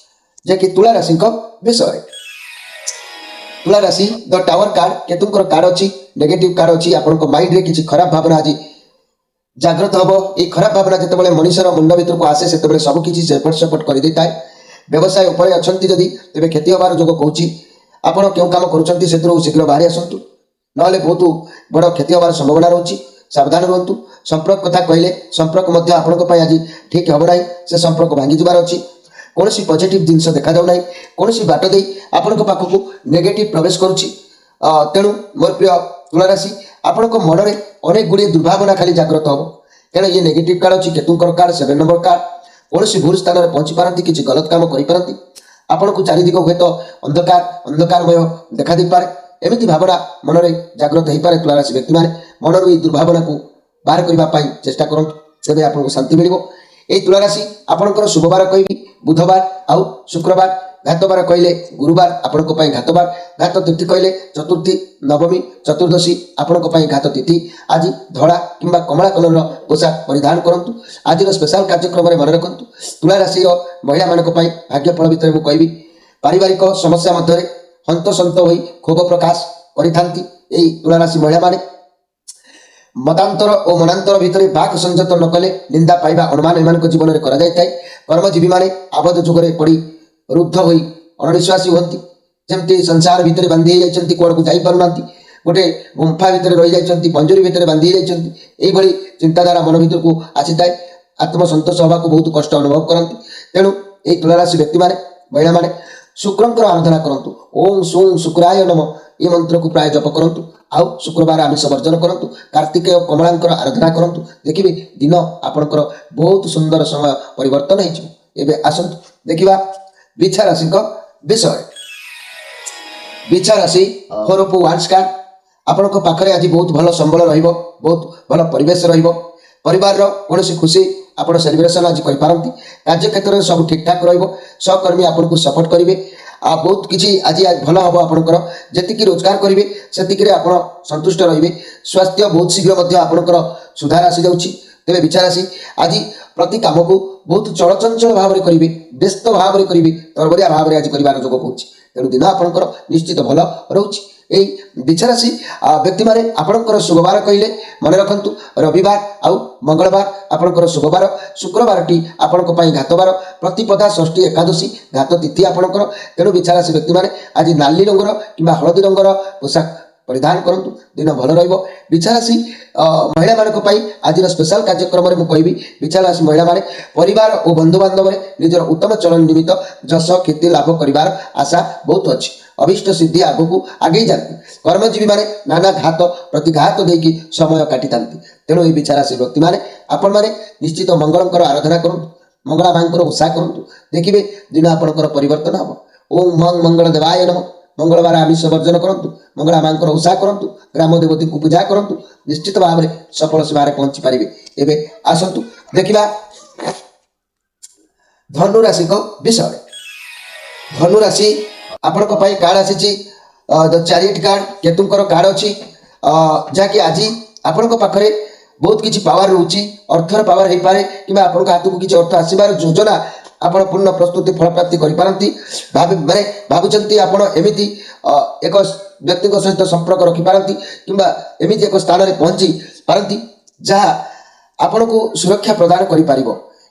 ଯେ କି ତୁଳା ରାଶିଙ୍କ ବିଷୟରେ। ତୁଳା ରାଶି ଦ ଟାୱାର କାର୍ଡ କେତୁଙ୍କର କାର୍ଡ ଅଛି, ନେଗେଟିଭ କାର୍ଡ ଅଛି। ଆପଣଙ୍କ ମାଇଣ୍ଡରେ କିଛି ଖରାପ ଭାବନା ଆଜି ଜାଗ୍ରତ ହେବ। এই ଖରାପ ଭାବନା ଯେତେବେଳେ ମଣିଷର ମୁଣ୍ଡ ଭିତରକୁ ଆସେ ସେତେବେଳେ ସବୁକିଛି ସେ ଏପଟ ସେପଟ କରିଦେଇଥାଏ। ବ୍ୟବସାୟ ଉପରେ ଅଛନ୍ତି ଯଦି ତେବେ କ୍ଷତି ହେବାର ଯୋଗ କହୁଛି। ଆପଣ କେଉଁ କାମ କରୁଛନ୍ତି ସେଥିରୁ ଶୀଘ୍ର ବାହାରି ଆସନ୍ତୁ, ନହେଲେ ବହୁତ ବଡ଼ କ୍ଷତି ହେବାର ସମ୍ଭାବନା ରହୁଛି। ସାବଧାନ ରୁହନ୍ତୁ। ସମ୍ପର୍କ କଥା କହିଲେ ସମ୍ପର୍କ ମଧ୍ୟ ଆପଣଙ୍କ ପାଇଁ ଆଜି ଠିକ୍ ହେବ ନାହିଁ। ସେ ସମ୍ପର୍କ ଭାଙ୍ଗିଯିବାର ଅଛି। କୌଣସି ପଜିଟିଭ୍ ଜିନିଷ ଦେଖାଯାଉ ନାହିଁ। କୌଣସି ବାଟ ଦେଇ ଆପଣଙ୍କ ପାଖକୁ ନେଗେଟିଭ୍ ପ୍ରବେଶ କରୁଛି। ତେଣୁ ମୋର ପ୍ରିୟ ତୁଳା ରାଶି, ଆପଣଙ୍କ ମନରେ ଅନେକ ଗୁଡ଼ିଏ ଦୁର୍ଭାବନା ଖାଲି ଜାଗ୍ରତ ହେବ। କାରଣ ଇଏ ନେଗେଟିଭ୍ କାର୍ଡ ଅଛି, କେତୁଙ୍କର କାର୍ଡ 7 ନମ୍ବର କାର୍ଡ। କୌଣସି ଭୁଲ ସ୍ଥାନରେ ପହଞ୍ଚି ପାରନ୍ତି, କିଛି ଗଲତ କାମ କରିପାରନ୍ତି। ଆପଣଙ୍କୁ ଚାରିଦିଗ ହୁଏତ ଅନ୍ଧକାରମୟ ଦେଖାଦେଇପାରେ। ଏମିତି ଭାବନା ମନରେ ଜାଗ୍ରତ ହୋଇପାରେ। ତୁଳା ରାଶି ବ୍ୟକ୍ତିମାନେ ମନରୁ ଏହି ଦୁର୍ଭାବନାକୁ ବାହାର କରିବା ପାଇଁ ଚେଷ୍ଟା କରନ୍ତୁ, ତେବେ ଆପଣଙ୍କୁ ଶାନ୍ତି ମିଳିବ। এই ତୁଳା ରାଶି ଆପଣଙ୍କର ଶୁଭବାର କହିବି ବୁଧବାର ଆଉ ଶୁକ୍ରବାର, ଘାତବାର କହିଲେ ଗୁରୁବାର ଆପଣଙ୍କ ପାଇଁ ଘାତବାର, ଘାତ ତିଥି କହିଲେ ଚତୁର୍ଥୀ, ନବମୀ, ଚତୁର୍ଦ୍ଦଶୀ ଆପଣଙ୍କ ପାଇଁ ଘାତ ତିଥି। ଆଜି ଧଳା କିମ୍ବା କମଳା କଲରର ପୋଷାକ ପରିଧାନ କରନ୍ତୁ। ଆଜିର ସ୍ପେଶାଲ କାର୍ଯ୍ୟକ୍ରମରେ ମନେ ରଖନ୍ତୁ ତୁଳା ରାଶିର ମହିଳାମାନଙ୍କ ପାଇଁ ଭାଗ୍ୟଫଳ ଭିତରେ ମୁଁ କହିବି ପାରିବାରିକ ସମସ୍ୟା ମଧ୍ୟରେ ହନ୍ତସନ୍ତ ହୋଇ କ୍ଷୋଭ ପ୍ରକାଶ କରିଥାନ୍ତି ଏହି ତୁଳା ରାଶି ମହିଳାମାନେ। ମତାନ୍ତର ଓ ମନାନ୍ତର ଭିତରେ ବାକ୍ ସଂଯତ ନ କଲେ ନିନ୍ଦା ପାଇବା ଅନୁମାନ ଏମାନଙ୍କ ଜୀବନରେ କରାଯାଇଥାଏ। କର୍ମଜୀବୀମାନେ ଆବଦ୍ଧ ଯୁଗରେ ପଡ଼ି ରୁଦ୍ଧ ହୋଇ ଅଣନିଶ୍ୱାସୀ ହୁଅନ୍ତି। ଯେମିତି ସଂସାର ଭିତରେ ବାନ୍ଧି ହୋଇଯାଇଛନ୍ତି, କୁଆଡ଼କୁ ଯାଇପାରୁନାହାନ୍ତି, ଗୋଟେ ଗୁମ୍ଫା ଭିତରେ ରହିଯାଇଛନ୍ତି, ପଞ୍ଜୁରୀ ଭିତରେ ବାନ୍ଧି ହୋଇଯାଇଛନ୍ତି। ଏଇଭଳି ଚିନ୍ତାଧାରା ମନ ଭିତରକୁ ଆସିଥାଏ। ଆତ୍ମସନ୍ତୋଷ ହେବାକୁ ବହୁତ କଷ୍ଟ ଅନୁଭବ କରନ୍ତି। ତେଣୁ ଏହି ତୁଳା ରାଶି ବ୍ୟକ୍ତିମାନେ ମହିଳାମାନେ ଶୁକ୍ରଙ୍କର ଆରାଧନା କରନ୍ତୁ। ଓಂ ସୁଂ ଶୁକ୍ରାୟ ନମ এই ମନ୍ତ୍ରକୁ ପ୍ରାୟ ଜପ କରନ୍ତୁ। ଆଉ ଶୁକ୍ରବାର ଆମିଷ ବର୍ଜନ କରନ୍ତୁ। କାର୍ତ୍ତିକେୟ କମଳାଙ୍କର ଆରାଧନା କରନ୍ତୁ। ଦେଖିବେ ଦିନ ଆପଣଙ୍କର ବହୁତ ସୁନ୍ଦର ସମୟ ପରିବର୍ତ୍ତନ ହେଇଯିବ। ଏବେ ଆସନ୍ତୁ ଦେଖିବା ବିଛା ରାଶିଙ୍କ ବିଷୟରେ। ବିଛା ରାଶି 4 ଅଫ୍ ୱାନ୍ସ କାର୍ଡ। ଆପଣଙ୍କ ପାଖରେ ଆଜି ବହୁତ ଭଲ ସମ୍ବଳ ରହିବ, ବହୁତ ଭଲ ପରିବେଶ ରହିବ। ପରିବାରର କୌଣସି ଖୁସି ଆପଣ ସେଲିବ୍ରେସନ୍ ଆଜି କରିପାରନ୍ତି। କାର୍ଯ୍ୟକ୍ଷେତ୍ରରେ ସବୁ ଠିକ୍ଠାକ୍ ରହିବ। ସହକର୍ମୀ ଆପଣଙ୍କୁ ସପୋର୍ଟ କରିବେ। ଆଉ ବହୁତ କିଛି ଆଜି ଭଲ ହେବ ଆପଣଙ୍କର। ଯେତିକି ରୋଜଗାର କରିବେ ସେତିକିରେ ଆପଣ ସନ୍ତୁଷ୍ଟ ରହିବେ। ସ୍ୱାସ୍ଥ୍ୟ ବହୁତ ଶୀଘ୍ର ମଧ୍ୟ ଆପଣଙ୍କର ସୁଧାର ଆସିଯାଉଛି। ତେବେ ବିଛା ରାଶି ଆଜି ପ୍ରତି କାମକୁ ବହୁତ ଚଳଚଞ୍ଚଳ ଭାବରେ କରିବେ, ବ୍ୟସ୍ତ ଭାବରେ କରିବେ, ତରବରିଆ ଭାବରେ ଆଜି କରିବାର ଯୋଗ କହୁଛି। ତେଣୁ ଦିନ ଆପଣଙ୍କର ନିଶ୍ଚିତ ଭଲ ରହୁଛି। এই ବିଛା ରାଶି ବ୍ୟକ୍ତିମାନେ ଆପଣଙ୍କର ଶୁଭବାର କହିଲେ ମନେ ରଖନ୍ତୁ ରବିବାର ଆଉ ମଙ୍ଗଳବାର ଆପଣଙ୍କର ଶୁଭବାର। ଶୁକ୍ରବାରଟି ଆପଣଙ୍କ ପାଇଁ ଘାତବାର, ପ୍ରତିପଦା, ଷଷ୍ଠୀ, ଏକାଦଶୀ ଘାତ ତିଥି ଆପଣଙ୍କର। ତେଣୁ ବିଛା ରାଶି ବ୍ୟକ୍ତିମାନେ ଆଜି ନାଲି ରଙ୍ଗର କିମ୍ବା ହଳଦୀ ରଙ୍ଗର ପୋଷାକ ପରିଧାନ କରନ୍ତୁ, ଦିନ ଭଲ ରହିବ। ବିଛା ରାଶି ମହିଳାମାନଙ୍କ ପାଇଁ ଆଜିର ସ୍ପେଶାଲ କାର୍ଯ୍ୟକ୍ରମରେ ମୁଁ କହିବି ବିଛା ରାଶି ମହିଳାମାନେ ପରିବାର ଓ ବନ୍ଧୁବାନ୍ଧବରେ ନିଜର ଉତ୍ତମ ଚଳନ ନିମିତ୍ତ ଯଶ କୀର୍ତ୍ତି ଲାଭ କରିବାର ଆଶା ବହୁତ ଅଛି। ଅଭିଷ୍ଟ ସିଦ୍ଧି ଆଗକୁ ଆଗେଇ ଯାଆନ୍ତି। କର୍ମଜୀବୀମାନେ ନାନା ଘାତ ପ୍ରତିଘାତ ଦେଇକି ସମୟ କାଟିଥାନ୍ତି। ତେଣୁ ଏହି ବିଛା ରାଶି ବ୍ୟକ୍ତିମାନେ ଆପଣମାନେ ନିଶ୍ଚିତ ମଙ୍ଗଳଙ୍କର ଆରାଧନା କରନ୍ତୁ, ମଙ୍ଗଳା ମାଙ୍କର ଉଷା କରନ୍ତୁ। ଦେଖିବେ ଦିନ ଆପଣଙ୍କର ପରିବର୍ତ୍ତନ ହେବ। ଓಂ ମଂ ମଙ୍ଗଳ ଦେବାୟ ନମଃ। ମଙ୍ଗଳବାର ଆମିଷ ବର୍ଜନ କରନ୍ତୁ, ମଙ୍ଗଳା ମାଙ୍କର ଉଷା କରନ୍ତୁ, ଗ୍ରାମ ଦେବତୀଙ୍କୁ ପୂଜା କରନ୍ତୁ। ନିଶ୍ଚିତ ଭାବରେ ସଫଳ ସୀମାରେ ପହଞ୍ଚି ପାରିବେ। ଏବେ ଆସନ୍ତୁ ଦେଖିବା ଧନୁ ରାଶିଙ୍କ ବିଷୟରେ। ଧନୁ ରାଶି ଆପଣଙ୍କ ପାଇଁ କାର୍ଡ ଆସିଛି ଦ ଚାରିଏଟ୍ କାର୍ଡ। କେତୁଙ୍କର କାର୍ଡ ଅଛି ଯାହାକି ଆଜି ଆପଣଙ୍କ ପାଖରେ ବହୁତ କିଛି ପାୱାର ରହୁଛି। ଅର୍ଥର ପାୱାର ହେଇପାରେ କିମ୍ବା ଆପଣଙ୍କ ହାତକୁ କିଛି ଅର୍ଥ ଆସିବାର ଯୋଜନା ଆପଣ ପୂର୍ଣ୍ଣ ପ୍ରସ୍ତୁତି ଫଳପ୍ରାପ୍ତି କରିପାରନ୍ତି। ଭାବୁଛନ୍ତି ଆପଣ ଏମିତି ଏକ ବ୍ୟକ୍ତିଙ୍କ ସହିତ ସମ୍ପର୍କ ରଖିପାରନ୍ତି କିମ୍ବା ଏମିତି ଏକ ସ୍ଥାନରେ ପହଞ୍ଚି ପାରନ୍ତି ଯାହା ଆପଣଙ୍କୁ ସୁରକ୍ଷା ପ୍ରଦାନ କରିପାରିବ।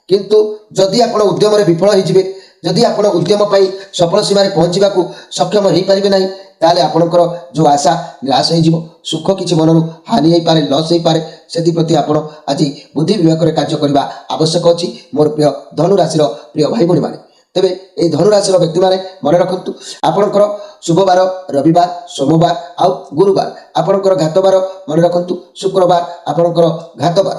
କିନ୍ତୁ ଯଦି ଆପଣ ଉଦ୍ୟମରେ ବିଫଳ ହେଇଯିବେ, ଯଦି ଆପଣ ଉଦ୍ୟମ ପାଇଁ ସଫଳ ସୀମାରେ ପହଞ୍ଚିବାକୁ ସକ୍ଷମ ହେଇପାରିବେ ନାହିଁ, ତାହେଲେ ଆପଣଙ୍କର ଯେଉଁ ଆଶା ନିରାଶ ହେଇଯିବ। ସୁଖ କିଛି ମନରୁ ହାନି ହେଇପାରେ, ଲସ୍ ହେଇପାରେ। ସେଥିପ୍ରତି ଆପଣ ଆଜି ବୁଦ୍ଧି ବିବେକରେ କାର୍ଯ୍ୟ କରିବା ଆବଶ୍ୟକ ଅଛି ମୋର ପ୍ରିୟ ଧନୁ ରାଶିର ପ୍ରିୟ ଭାଇ ଭଉଣୀମାନେ। ତେବେ ଏହି ଧନୁ ରାଶିର ବ୍ୟକ୍ତିମାନେ ମନେ ରଖନ୍ତୁ ଆପଣଙ୍କର ଶୁଭ ବାର ରବିବାର ସୋମବାର ଆଉ ଗୁରୁବାର। ଆପଣଙ୍କର ଘାତ ବାର ମନେ ରଖନ୍ତୁ ଶୁକ୍ରବାର ଆପଣଙ୍କର ଘାତ ବାର।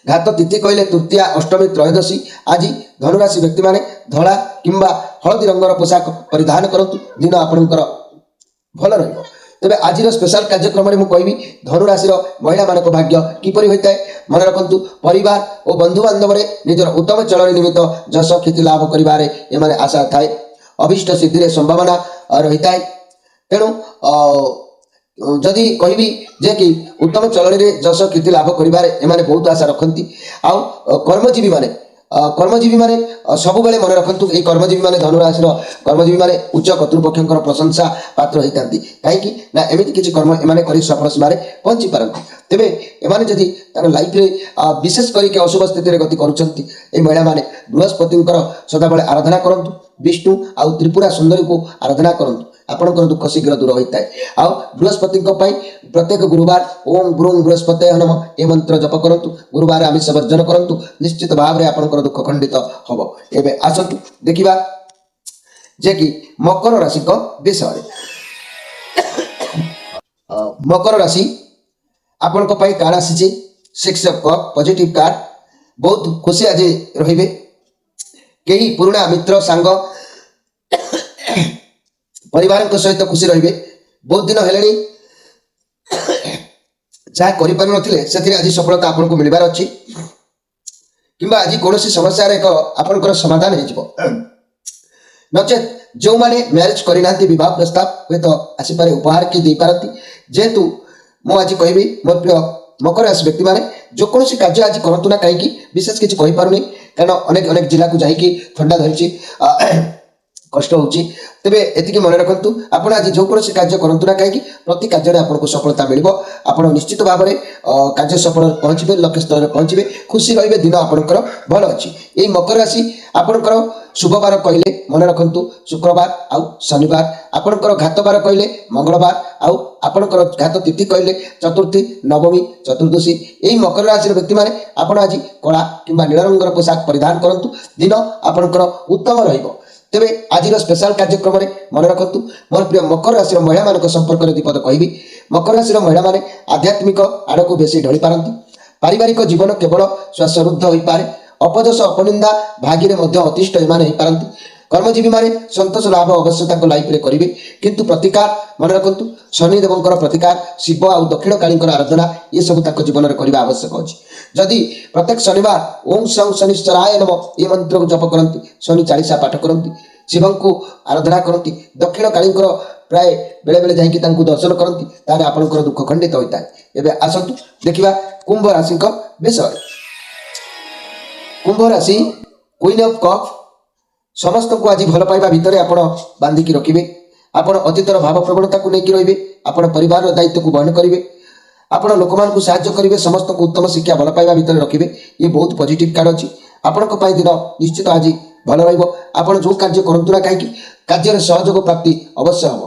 ଘାତ ତିଥି କହିଲେ ତୃତୀୟା ଅଷ୍ଟମୀ ତ୍ରୟୋଦଶୀ। ଆଜି ଧନୁରାଶି ବ୍ୟକ୍ତିମାନେ ଧଳା କିମ୍ବା ହଳଦୀ ରଙ୍ଗର ପୋଷାକ ପରିଧାନ କରନ୍ତୁ, ଦିନ ଆପଣଙ୍କର ଭଲ ରହିବ। ତେବେ ଆଜିର ସ୍ପେଶାଲ କାର୍ଯ୍ୟକ୍ରମରେ ମୁଁ କହିବି ଧନୁରାଶିର ମହିଳାମାନଙ୍କ ଭାଗ୍ୟ କିପରି ହୋଇଥାଏ। ମନେ ରଖନ୍ତୁ ପରିବାର ଓ ବନ୍ଧୁବାନ୍ଧବରେ ନିଜର ଉତ୍ତମ ଚଳଣି ନିମିତ୍ତ ଯଶ ଖ୍ୟାତି ଲାଭ କରିବାରେ ଏମାନେ ଆଶା ଥାଏ। ଅଭିଷ୍ଟ ସିଦ୍ଧିରେ ସମ୍ଭାବନା ରହିଥାଏ। ତେଣୁ ଯଦି କହିବି ଯେ କି ଉତ୍ତମ ଚଳଣିରେ ଯଶ କୀର୍ତ୍ତି ଲାଭ କରିବାରେ ଏମାନେ ବହୁତ ଆଶା ରଖନ୍ତି। ଆଉ କର୍ମଜୀବୀମାନେ ସବୁବେଳେ ମନେ ରଖନ୍ତୁ ଏହି କର୍ମଜୀବୀମାନେ ଧନୁରାଶିର କର୍ମଜୀବୀମାନେ ଉଚ୍ଚ କର୍ତ୍ତୃପକ୍ଷଙ୍କର ପ୍ରଶଂସା ପାତ୍ର ହୋଇଥାନ୍ତି। କାହିଁକି ନା ଏମିତି କିଛି କର୍ମ ଏମାନେ କରି ସଫଳ ସୀମାରେ ପହଞ୍ଚି ପାରନ୍ତି। ତେବେ ଏମାନେ ଯଦି ତାଙ୍କ ଲାଇଫରେ ବିଶେଷ କରିକି ଅଶୁଭ ସ୍ଥିତିରେ ଗତି କରୁଛନ୍ତି, ଏହି ମହିଳାମାନେ ବୃହସ୍ପତିଙ୍କର ସଦାବେଳେ ଆରାଧନା କରନ୍ତୁ, ବିଷ୍ଣୁ ଆଉ ତ୍ରିପୁରା ସୁନ୍ଦରୀକୁ ଆରାଧନା କରନ୍ତୁ, ଆପଣଙ୍କର ଦୁଃଖ ଶୀଘ୍ର ଦୂର ହୋଇଥାଏ। ଆଉ ବୃହସ୍ପତିଙ୍କ ପାଇଁ ପ୍ରତ୍ୟେକ ଗୁରୁବାର ଓಂ ବ୍ରୁଂ ବୃହସ୍ପତେ ନମଃ ଏ ମନ୍ତ୍ର ଜପ କରନ୍ତୁ। ଗୁରୁବାର ଆମିଷ ବର୍ଜନ କରନ୍ତୁ, ନିଶ୍ଚିତ ଭାବରେ ଆପଣଙ୍କର ଦୁଃଖ ଖଣ୍ଡିତ ହବ। ଏବେ ଆସନ୍ତୁ ଦେଖିବା ଯେ କି ମକର ରାଶିଙ୍କ ବିଷୟରେ। ମକର ରାଶି ଆପଣଙ୍କ ପାଇଁ କାର୍ଡ ଆସିଛି 6 ଅଫ୍ କପ୍ ପଜିଟିଭ କାର୍ଡ। ବହୁତ ଖୁସି ଆଜି ରହିବେ। କେହି ପୁରୁଣା ମିତ୍ର ସାଙ୍ଗ ପରିବାରଙ୍କ ସହିତ ଖୁସି ରହିବେ। ବହୁତ ଦିନ ହେଲେଣି ଯାହା କରିପାରୁନଥିଲେ ସେଥିରେ ଆଜି ସଫଳତା ଆପଣଙ୍କୁ ମିଳିବାର ଅଛି, କିମ୍ବା ଆଜି କୌଣସି ସମସ୍ୟାର ଏକ ଆପଣଙ୍କର ସମାଧାନ ହେଇଯିବ। ନଚେତ୍ ଯେଉଁମାନେ ମ୍ୟାରେଜ କରିନାହାନ୍ତି ବିବାହ ପ୍ରସ୍ତାବ ହୁଏତ ଆସିପାରେ, ଉପହାର କି ଦେଇପାରନ୍ତି। ଯେହେତୁ ମୁଁ ଆଜି କହିବି ମୋର ପ୍ରିୟ ମକର ରାଶି ବ୍ୟକ୍ତିମାନେ ଯେକୌଣସି କାର୍ଯ୍ୟ ଆଜି କରନ୍ତୁ ନା କାହିଁକି, ବିଶେଷ କିଛି କହିପାରୁନି କାରଣ ଅନେକ ଜିଲ୍ଲାକୁ ଯାଇକି ଥଣ୍ଡା ଧରିଛି, କଷ୍ଟ ହେଉଛି। ତେବେ ଏତିକି ମନେ ରଖନ୍ତୁ ଆପଣ ଆଜି ଯେକୌଣସି କାର୍ଯ୍ୟ କରନ୍ତୁ ନା କାହିଁକି ପ୍ରତି କାର୍ଯ୍ୟରେ ଆପଣଙ୍କୁ ସଫଳତା ମିଳିବ। ଆପଣ ନିଶ୍ଚିତ ଭାବରେ କାର୍ଯ୍ୟ ସଫଳ ପହଞ୍ଚିବେ, ଲକ୍ଷ୍ୟ ସ୍ଥଳରେ ପହଞ୍ଚିବେ, ଖୁସି ରହିବେ, ଦିନ ଆପଣଙ୍କର ଭଲ ଅଛି। ଏଇ ମକର ରାଶି ଆପଣଙ୍କର ଶୁଭବାର କହିଲେ ମନେ ରଖନ୍ତୁ ଶୁକ୍ରବାର ଆଉ ଶନିବାର। ଆପଣଙ୍କର ଘାତ ବାର କହିଲେ ମଙ୍ଗଳବାର, ଆଉ ଆପଣଙ୍କର ଘାତ ତିଥି କହିଲେ ଚତୁର୍ଥୀ ନବମୀ ଚତୁର୍ଦ୍ଦଶୀ। ଏହି ମକର ରାଶିର ବ୍ୟକ୍ତିମାନେ ଆପଣ ଆଜି କଳା କିମ୍ବା ନୀଳ ରଙ୍ଗର ପୋଷାକ ପରିଧାନ କରନ୍ତୁ, ଦିନ ଆପଣଙ୍କର ଉତ୍ତମ ରହିବ। ତେବେ ଆଜିର ସ୍ପେଶାଲ କାର୍ଯ୍ୟକ୍ରମରେ ମନେ ରଖନ୍ତୁ ମୋର ପ୍ରିୟ ମକର ରାଶିର ମହିଳାମାନଙ୍କ ସମ୍ପର୍କରେ ଦୁଇ ପଦ କହିବି। ମକର ରାଶିର ମହିଳାମାନେ ଆଧ୍ୟାତ୍ମିକ ଆଡ଼କୁ ବେଶୀ ଢଳି ପାରନ୍ତି। ପାରିବାରିକ ଜୀବନ କେବଳ ଶ୍ୱାସରୁଦ୍ଧ ହୋଇପାରେ। ଅପଯଶ ଅପନିନ୍ଦା ଭାଗିରେ ମଧ୍ୟ ଅତିଷ୍ଠ ଏମାନେ ହୋଇପାରନ୍ତି। କର୍ମଜୀବୀମାନେ ସନ୍ତୋଷ ଲାଭ ଅବଶ୍ୟ ତାଙ୍କ ଲାଇଫରେ କରିବେ, କିନ୍ତୁ ପ୍ରତିକାର ମନେ ରଖନ୍ତୁ ଶନିଦେବଙ୍କର ପ୍ରତିକାର, ଶିବ ଆଉ ଦକ୍ଷିଣ କାଳୀଙ୍କର ଆରାଧନା ଏସବୁ ତାଙ୍କ ଜୀବନରେ କରିବା ଆବଶ୍ୟକ ଅଛି। ଯଦି ପ୍ରତ୍ୟେକ ଶନିବାର ଓಂ ସଂ ଶନିଶ୍ଚରାୟ ନମଃ ଏ ମନ୍ତ୍ରକୁ ଜପ କରନ୍ତି, ଶନି ଚାଳିଶା ପାଠ କରନ୍ତି, ଶିବଙ୍କୁ ଆରାଧନା କରନ୍ତି, ଦକ୍ଷିଣ କାଳୀଙ୍କର ପ୍ରାୟ ବେଳେବେଳେ ଯାଇକି ତାଙ୍କୁ ଦର୍ଶନ କରନ୍ତି, ତାହେଲେ ଆପଣଙ୍କର ଦୁଃଖ ଖଣ୍ଡିତ ହୋଇଥାଏ। ଏବେ ଆସନ୍ତୁ ଦେଖିବା କୁମ୍ଭ ରାଶିଙ୍କ ବିଷୟରେ। କୁମ୍ଭ ରାଶି କୁଇନ୍ ଅଫ୍ କପ୍। ସମସ୍ତଙ୍କୁ ଆଜି ଭଲ ପାଇବା ଭିତରେ ଆପଣ ବାନ୍ଧିକି ରଖିବେ। ଆପଣ ଅତୀତର ଭାବ ପ୍ରବଣତାକୁ ନେଇକି ରହିବେ। ଆପଣ ପରିବାରର ଦାୟିତ୍ୱକୁ ବହନ କରିବେ। ଆପଣ ଲୋକମାନଙ୍କୁ ସାହାଯ୍ୟ କରିବେ। ସମସ୍ତଙ୍କୁ ଉତ୍ତମ ଶିକ୍ଷା ଭଲ ପାଇବା ଭିତରେ ରଖିବେ। ଇଏ ବହୁତ ପଜିଟିଭ୍ କାର୍ଡ ଅଛି। ଆପଣଙ୍କ ପାଇଁ ଦିନ ନିଶ୍ଚିତ ଆଜି ଭଲ ରହିବ। ଆପଣ ଯେଉଁ କାର୍ଯ୍ୟ କରନ୍ତୁ ନା କାହିଁକି କାର୍ଯ୍ୟରେ ସହଯୋଗ ପ୍ରାପ୍ତି ଅବଶ୍ୟ ହେବ,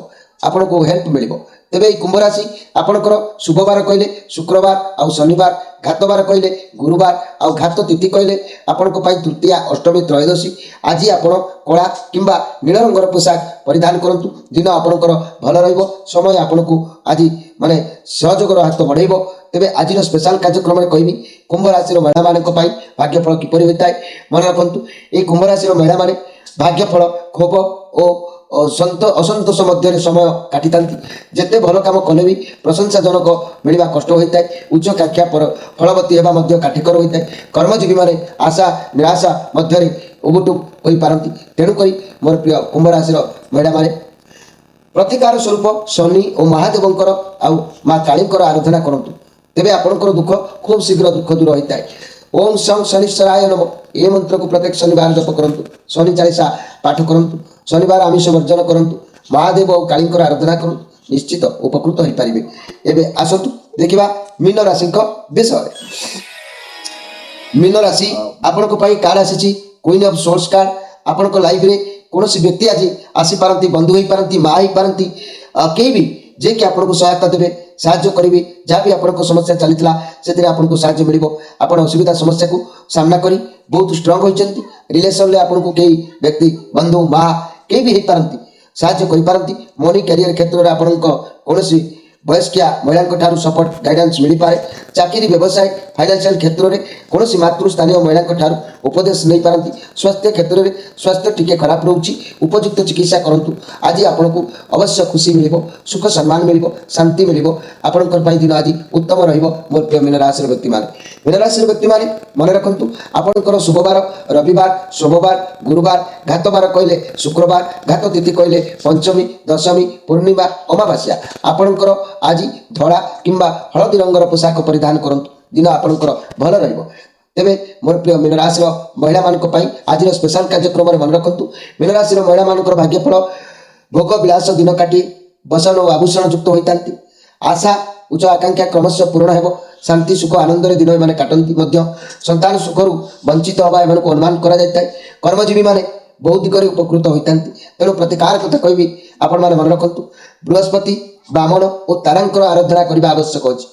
ଆପଣଙ୍କୁ ହେଲ୍ପ ମିଳିବ। ତେବେ ଏହି କୁମ୍ଭ ରାଶି ଆପଣଙ୍କର ଶୁଭବାର କହିଲେ ଶୁକ୍ରବାର ଆଉ ଶନିବାର, ଘାତ ବାର କହିଲେ ଗୁରୁବାର, ଆଉ ଘାତ ତିଥି କହିଲେ ଆପଣଙ୍କ ପାଇଁ ତୃତୀୟା ଅଷ୍ଟମୀ ତ୍ରୟୋଦଶୀ। ଆଜି ଆପଣ କଳା କିମ୍ବା ନୀଳ ରଙ୍ଗର ପୋଷାକ ପରିଧାନ କରନ୍ତୁ, ଦିନ ଆପଣଙ୍କର ଭଲ ରହିବ। ସମୟ ଆପଣଙ୍କୁ ଆଜି ସହଯୋଗର ହାତ ବଢ଼େଇବ। ତେବେ ଆଜିର ସ୍ପେଶାଲ କାର୍ଯ୍ୟକ୍ରମରେ କହିବି କୁମ୍ଭ ରାଶିର ମହିଳାମାନଙ୍କ ପାଇଁ ଭାଗ୍ୟଫଳ କିପରି ହୋଇଥାଏ। ମନେ ରଖନ୍ତୁ ଏହି କୁମ୍ଭ ରାଶିର ମହିଳାମାନେ ଭାଗ୍ୟଫଳ କ୍ଷୋଭ ଓ ଅସନ୍ତୋଷ ମଧ୍ୟରେ ସମୟ କାଟିଥାନ୍ତି। ଯେତେ ଭଲ କାମ କଲେ ବି ପ୍ରଶଂସାଜନକ ମିଳିବା କଷ୍ଟ ହୋଇଥାଏ। ଉଚ୍ଚାକାଂକ୍ଷା ଫଳବତୀ ହେବା ମଧ୍ୟ କାଠିକର ହୋଇଥାଏ। କର୍ମଜୀବୀମାନେ ଆଶା ନିରାଶା ମଧ୍ୟରେ ଉବୁଟୁବ ହୋଇପାରନ୍ତି। ତେଣୁକରି ମୋର ପ୍ରିୟ କୁମ୍ଭ ରାଶିର ମହିଳାମାନେ ପ୍ରତିକାର ସ୍ୱରୂପ ଶନି ଓ ମହାଦେବଙ୍କର ଆଉ ମା କାଳୀଙ୍କର ଆରାଧନା କରନ୍ତୁ, ତେବେ ଆପଣଙ୍କର ଦୁଃଖ ଖୁବ୍ ଶୀଘ୍ର ଦୁଃଖ ଦୂର ହୋଇଥାଏ। ଓಂ ସଂ ଶନିଶ୍ଚରାୟ ନମଃ ଏ ମନ୍ତ୍ରକୁ ପ୍ରତ୍ୟେକ ଶନିବାର ଜପ କରନ୍ତୁ, ଶନି ଚାଳିଶା ପାଠ କରନ୍ତୁ, ଶନିବାର ଆମିଷ ବର୍ଜନ କରନ୍ତୁ, ମହାଦେବ ଓ କାଳୀଙ୍କର ଆରାଧନା କରନ୍ତୁ, ନିଶ୍ଚିତ ଉପକୃତ ହୋଇପାରିବେ। ଏବେ ଆସନ୍ତୁ ଦେଖିବା ମୀନ ରାଶିଙ୍କ ବିଷୟରେ। ମୀନ ରାଶି ଆପଣଙ୍କ ପାଇଁ କାର୍ଡ ଆସିଛି କୁଇନ୍ ଅଫ୍ ସୋର୍ସ କାର୍ଡ। ଆପଣଙ୍କ ଲାଇଫରେ କୌଣସି ବ୍ୟକ୍ତି ଆଜି ଆସିପାରନ୍ତି, ବନ୍ଧୁ ହୋଇପାରନ୍ତି, ମା ହୋଇପାରନ୍ତି, କେହି ବି ଯିଏକି ଆପଣଙ୍କୁ ସହାୟତା ଦେବେ, ସାହାଯ୍ୟ କରିବେ। ଯାହା ବି ଆପଣଙ୍କ ସମସ୍ୟା ଚାଲିଥିଲା ସେଥିରେ ଆପଣଙ୍କୁ ସାହାଯ୍ୟ ମିଳିବ। ଆପଣ ଅସୁବିଧା ସମସ୍ୟାକୁ ସାମ୍ନା କରି ବହୁତ ଷ୍ଟ୍ରଙ୍ଗ ହୋଇଛନ୍ତି। ରିଲେସନରେ ଆପଣଙ୍କୁ କେହି ବ୍ୟକ୍ତି ବନ୍ଧୁ ମା କେହି ବି ହେଇପାରନ୍ତି ସାହାଯ୍ୟ କରିପାରନ୍ତି। ମନି କ୍ୟାରିୟର କ୍ଷେତ୍ରରେ ଆପଣଙ୍କ କୌଣସି ବୟସ୍କିଆ ମହିଳାଙ୍କ ଠାରୁ ସପୋର୍ଟ ଗାଇଡାନ୍ସ ମିଳିପାରେ। ଚାକିରି ବ୍ୟବସାୟ ଫାଇନାନ୍ସିଆଲ କ୍ଷେତ୍ରରେ କୌଣସି ମାତୃସ୍ଥାନୀୟ ମହିଳାଙ୍କ ଠାରୁ ଉପଦେଶ ନେଇପାରନ୍ତି। ସ୍ୱାସ୍ଥ୍ୟ କ୍ଷେତ୍ରରେ ସ୍ୱାସ୍ଥ୍ୟ ଟିକେ ଖରାପ ରହୁଛି, ଉପଯୁକ୍ତ ଚିକିତ୍ସା କରନ୍ତୁ। ଆଜି ଆପଣଙ୍କୁ ଅବଶ୍ୟ ଖୁସି ମିଳିବ, ସୁଖ ସମ୍ମାନ ମିଳିବ, ଶାନ୍ତି ମିଳିବ। ଆପଣଙ୍କ ପାଇଁ ଦିନ ଆଜି ଉତ୍ତମ ରହିବ। ମୋର ପ୍ରିୟ ମୀନ ରାଶିର ବ୍ୟକ୍ତିମାନେ, ମୀନ ରାଶିର ବ୍ୟକ୍ତିମାନେ ମନେ ରଖନ୍ତୁ, ଆପଣଙ୍କର ଶୁଭବାର ରବିବାର, ସୋମବାର, ଗୁରୁବାର, ଘାତ ବାର କହିଲେ ଶୁକ୍ରବାର, ଘାତ ତିଥି କହିଲେ ପଞ୍ଚମୀ, ଦଶମୀ, ପୂର୍ଣ୍ଣିମା, ଅମାବାସ୍ୟା। ଆପଣଙ୍କର ଆଜି ଧଳା କିମ୍ବା ହଳଦୀ ରଙ୍ଗର ପୋଷାକ ପରିଧାନ କରନ୍ତୁ, ଦିନ ଆପଣଙ୍କର ଭଲ ରହିବ। ତେବେ ମୋର ପ୍ରିୟ ମୀନ ରାଶିର ମହିଳାମାନଙ୍କ ପାଇଁ ଆଜିର ସ୍ପେଶାଲ କାର୍ଯ୍ୟକ୍ରମରେ ମନେ ରଖନ୍ତୁ, ମୀନ ରାଶିର ମହିଳାମାନଙ୍କର ଭାଗ୍ୟଫଳ ଭୋଗ ବିଳାସ ଦିନ କାଟି ବସନ ଓ ଆଭୂଷଣ ଯୁକ୍ତ ହୋଇଥାନ୍ତି। ଆଶା ଉଚ୍ଚ ଆକାଂକ୍ଷା କ୍ରମଶଃ ପୂରଣ ହେବ। ଶାନ୍ତି ସୁଖ ଆନନ୍ଦରେ ଦିନ ଏମାନେ କାଟନ୍ତି ମଧ୍ୟ। ସନ୍ତାନ ସୁଖରୁ ବଞ୍ଚିତ ହେବା ଏମାନଙ୍କୁ ଅନୁମାନ କରାଯାଇଥାଏ। କର୍ମଜୀବୀମାନେ ବହୁ ଦିଗରେ ଉପକୃତ ହୋଇଥାନ୍ତି। ତେଣୁ ପ୍ରତିକାର କଥା କହିବି, ଆପଣମାନେ ମନେ ରଖନ୍ତୁ, ବୃହସ୍ପତି, ବାମନ ଓ ତାରାଙ୍କର ଆରାଧନା କରିବା ଆବଶ୍ୟକ ଅଛି।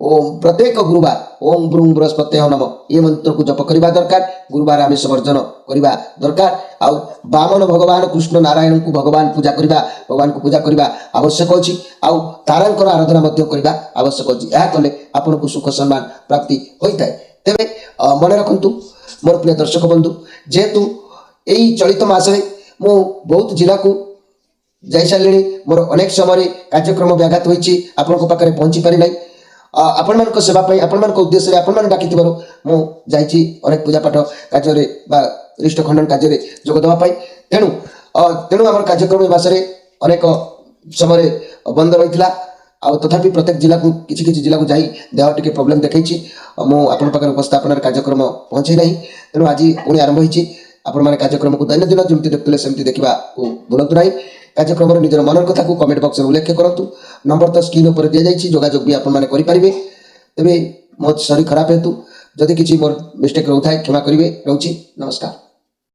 ଓମ୍ ପ୍ରତ୍ୟେକ ଗୁରୁବାର ଓಂ ବ୍ରୁଂ ବୃହସ୍ପତି ନମ ଏ ମନ୍ତ୍ରକୁ ଜପ କରିବା ଦରକାର। ଗୁରୁବାର ଆମିଷ ବର୍ଜନ କରିବା ଦରକାର। ଆଉ ବାମନ ଭଗବାନ କୃଷ୍ଣ ନାରାୟଣଙ୍କୁ ଭଗବାନଙ୍କୁ ପୂଜା କରିବା ଆବଶ୍ୟକ ଅଛି। ଆଉ ତାରାଙ୍କର ଆରାଧନା ମଧ୍ୟ କରିବା ଆବଶ୍ୟକ ଅଛି। ଏହା କଲେ ଆପଣଙ୍କୁ ସୁଖ ସମ୍ମାନ ପ୍ରାପ୍ତି ହୋଇଥାଏ। ତେବେ ମନେ ରଖନ୍ତୁ ମୋର ପ୍ରିୟ ଦର୍ଶକ ବନ୍ଧୁ, ଯେହେତୁ ଏହି ଚଳିତ ମାସରେ ମୁଁ ବହୁତ ଜିଲ୍ଲାକୁ ଯାଇସାରିଲିଣି, ମୋର ଅନେକ ସମୟରେ କାର୍ଯ୍ୟକ୍ରମ ବ୍ୟାଘାତ ହୋଇଛି, ଆପଣଙ୍କ ପାଖରେ ପହଞ୍ଚି ପାରିନାହିଁ। ଆପଣମାନଙ୍କ ସେବା ପାଇଁ ଆପଣମାନଙ୍କ ଉଦ୍ଦେଶ୍ୟରେ ଆପଣମାନେ ଡାକିଥିବାରୁ ମୁଁ ଯାଇଛି ଅନେକ ପୂଜାପାଠ କାର୍ଯ୍ୟରେ ବା ରିଷ୍ଟ ଖଣ୍ଡନ କାର୍ଯ୍ୟରେ ଯୋଗ ଦେବା ପାଇଁ। ତେଣୁ ଆମର କାର୍ଯ୍ୟକ୍ରମ ଏ ମାସରେ ଅନେକ ସମୟରେ ବନ୍ଦ ରହିଥିଲା। ଆଉ ତଥାପି ପ୍ରତ୍ୟେକ ଜିଲ୍ଲାକୁ କିଛି ଜିଲ୍ଲାକୁ ଯାଇ ଦେହ ଟିକେ ପ୍ରୋବ୍ଲେମ୍ ଦେଖାଇଛି। ମୁଁ ଆପଣଙ୍କ ପାଖରେ ଉପସ୍ଥାପନାର କାର୍ଯ୍ୟକ୍ରମ ପହଞ୍ଚାଇ ନାହିଁ। ତେଣୁ ଆଜି ପୁଣି ଆରମ୍ଭ ହୋଇଛି। ଆପଣମାନେ କାର୍ଯ୍ୟକ୍ରମକୁ ଦୈନନ୍ଦିନ ଯେମିତି ଦେଖୁଥିଲେ ସେମିତି ଦେଖିବାକୁ ଭୁଲନ୍ତୁ ନାହିଁ। କାର୍ଯ୍ୟକ୍ରମରେ ନିଜର ମନର କଥାକୁ କମେଣ୍ଟ ବକ୍ସରେ ଉଲ୍ଲେଖ କରନ୍ତୁ। ନମ୍ବର ତ ସ୍କ୍ରିନ୍ ଉପରେ ଦିଆଯାଇଛି, ଯୋଗାଯୋଗ ବି ଆପଣମାନେ କରିପାରିବେ। ତେବେ ମୋ ଶରୀର ଖରାପ ହେତୁ ଯଦି କିଛି ମୋର ମିଷ୍ଟେକ୍ ରହୁଥାଏ କ୍ଷମା କରିବେ। ରହୁଛି, ନମସ୍କାର।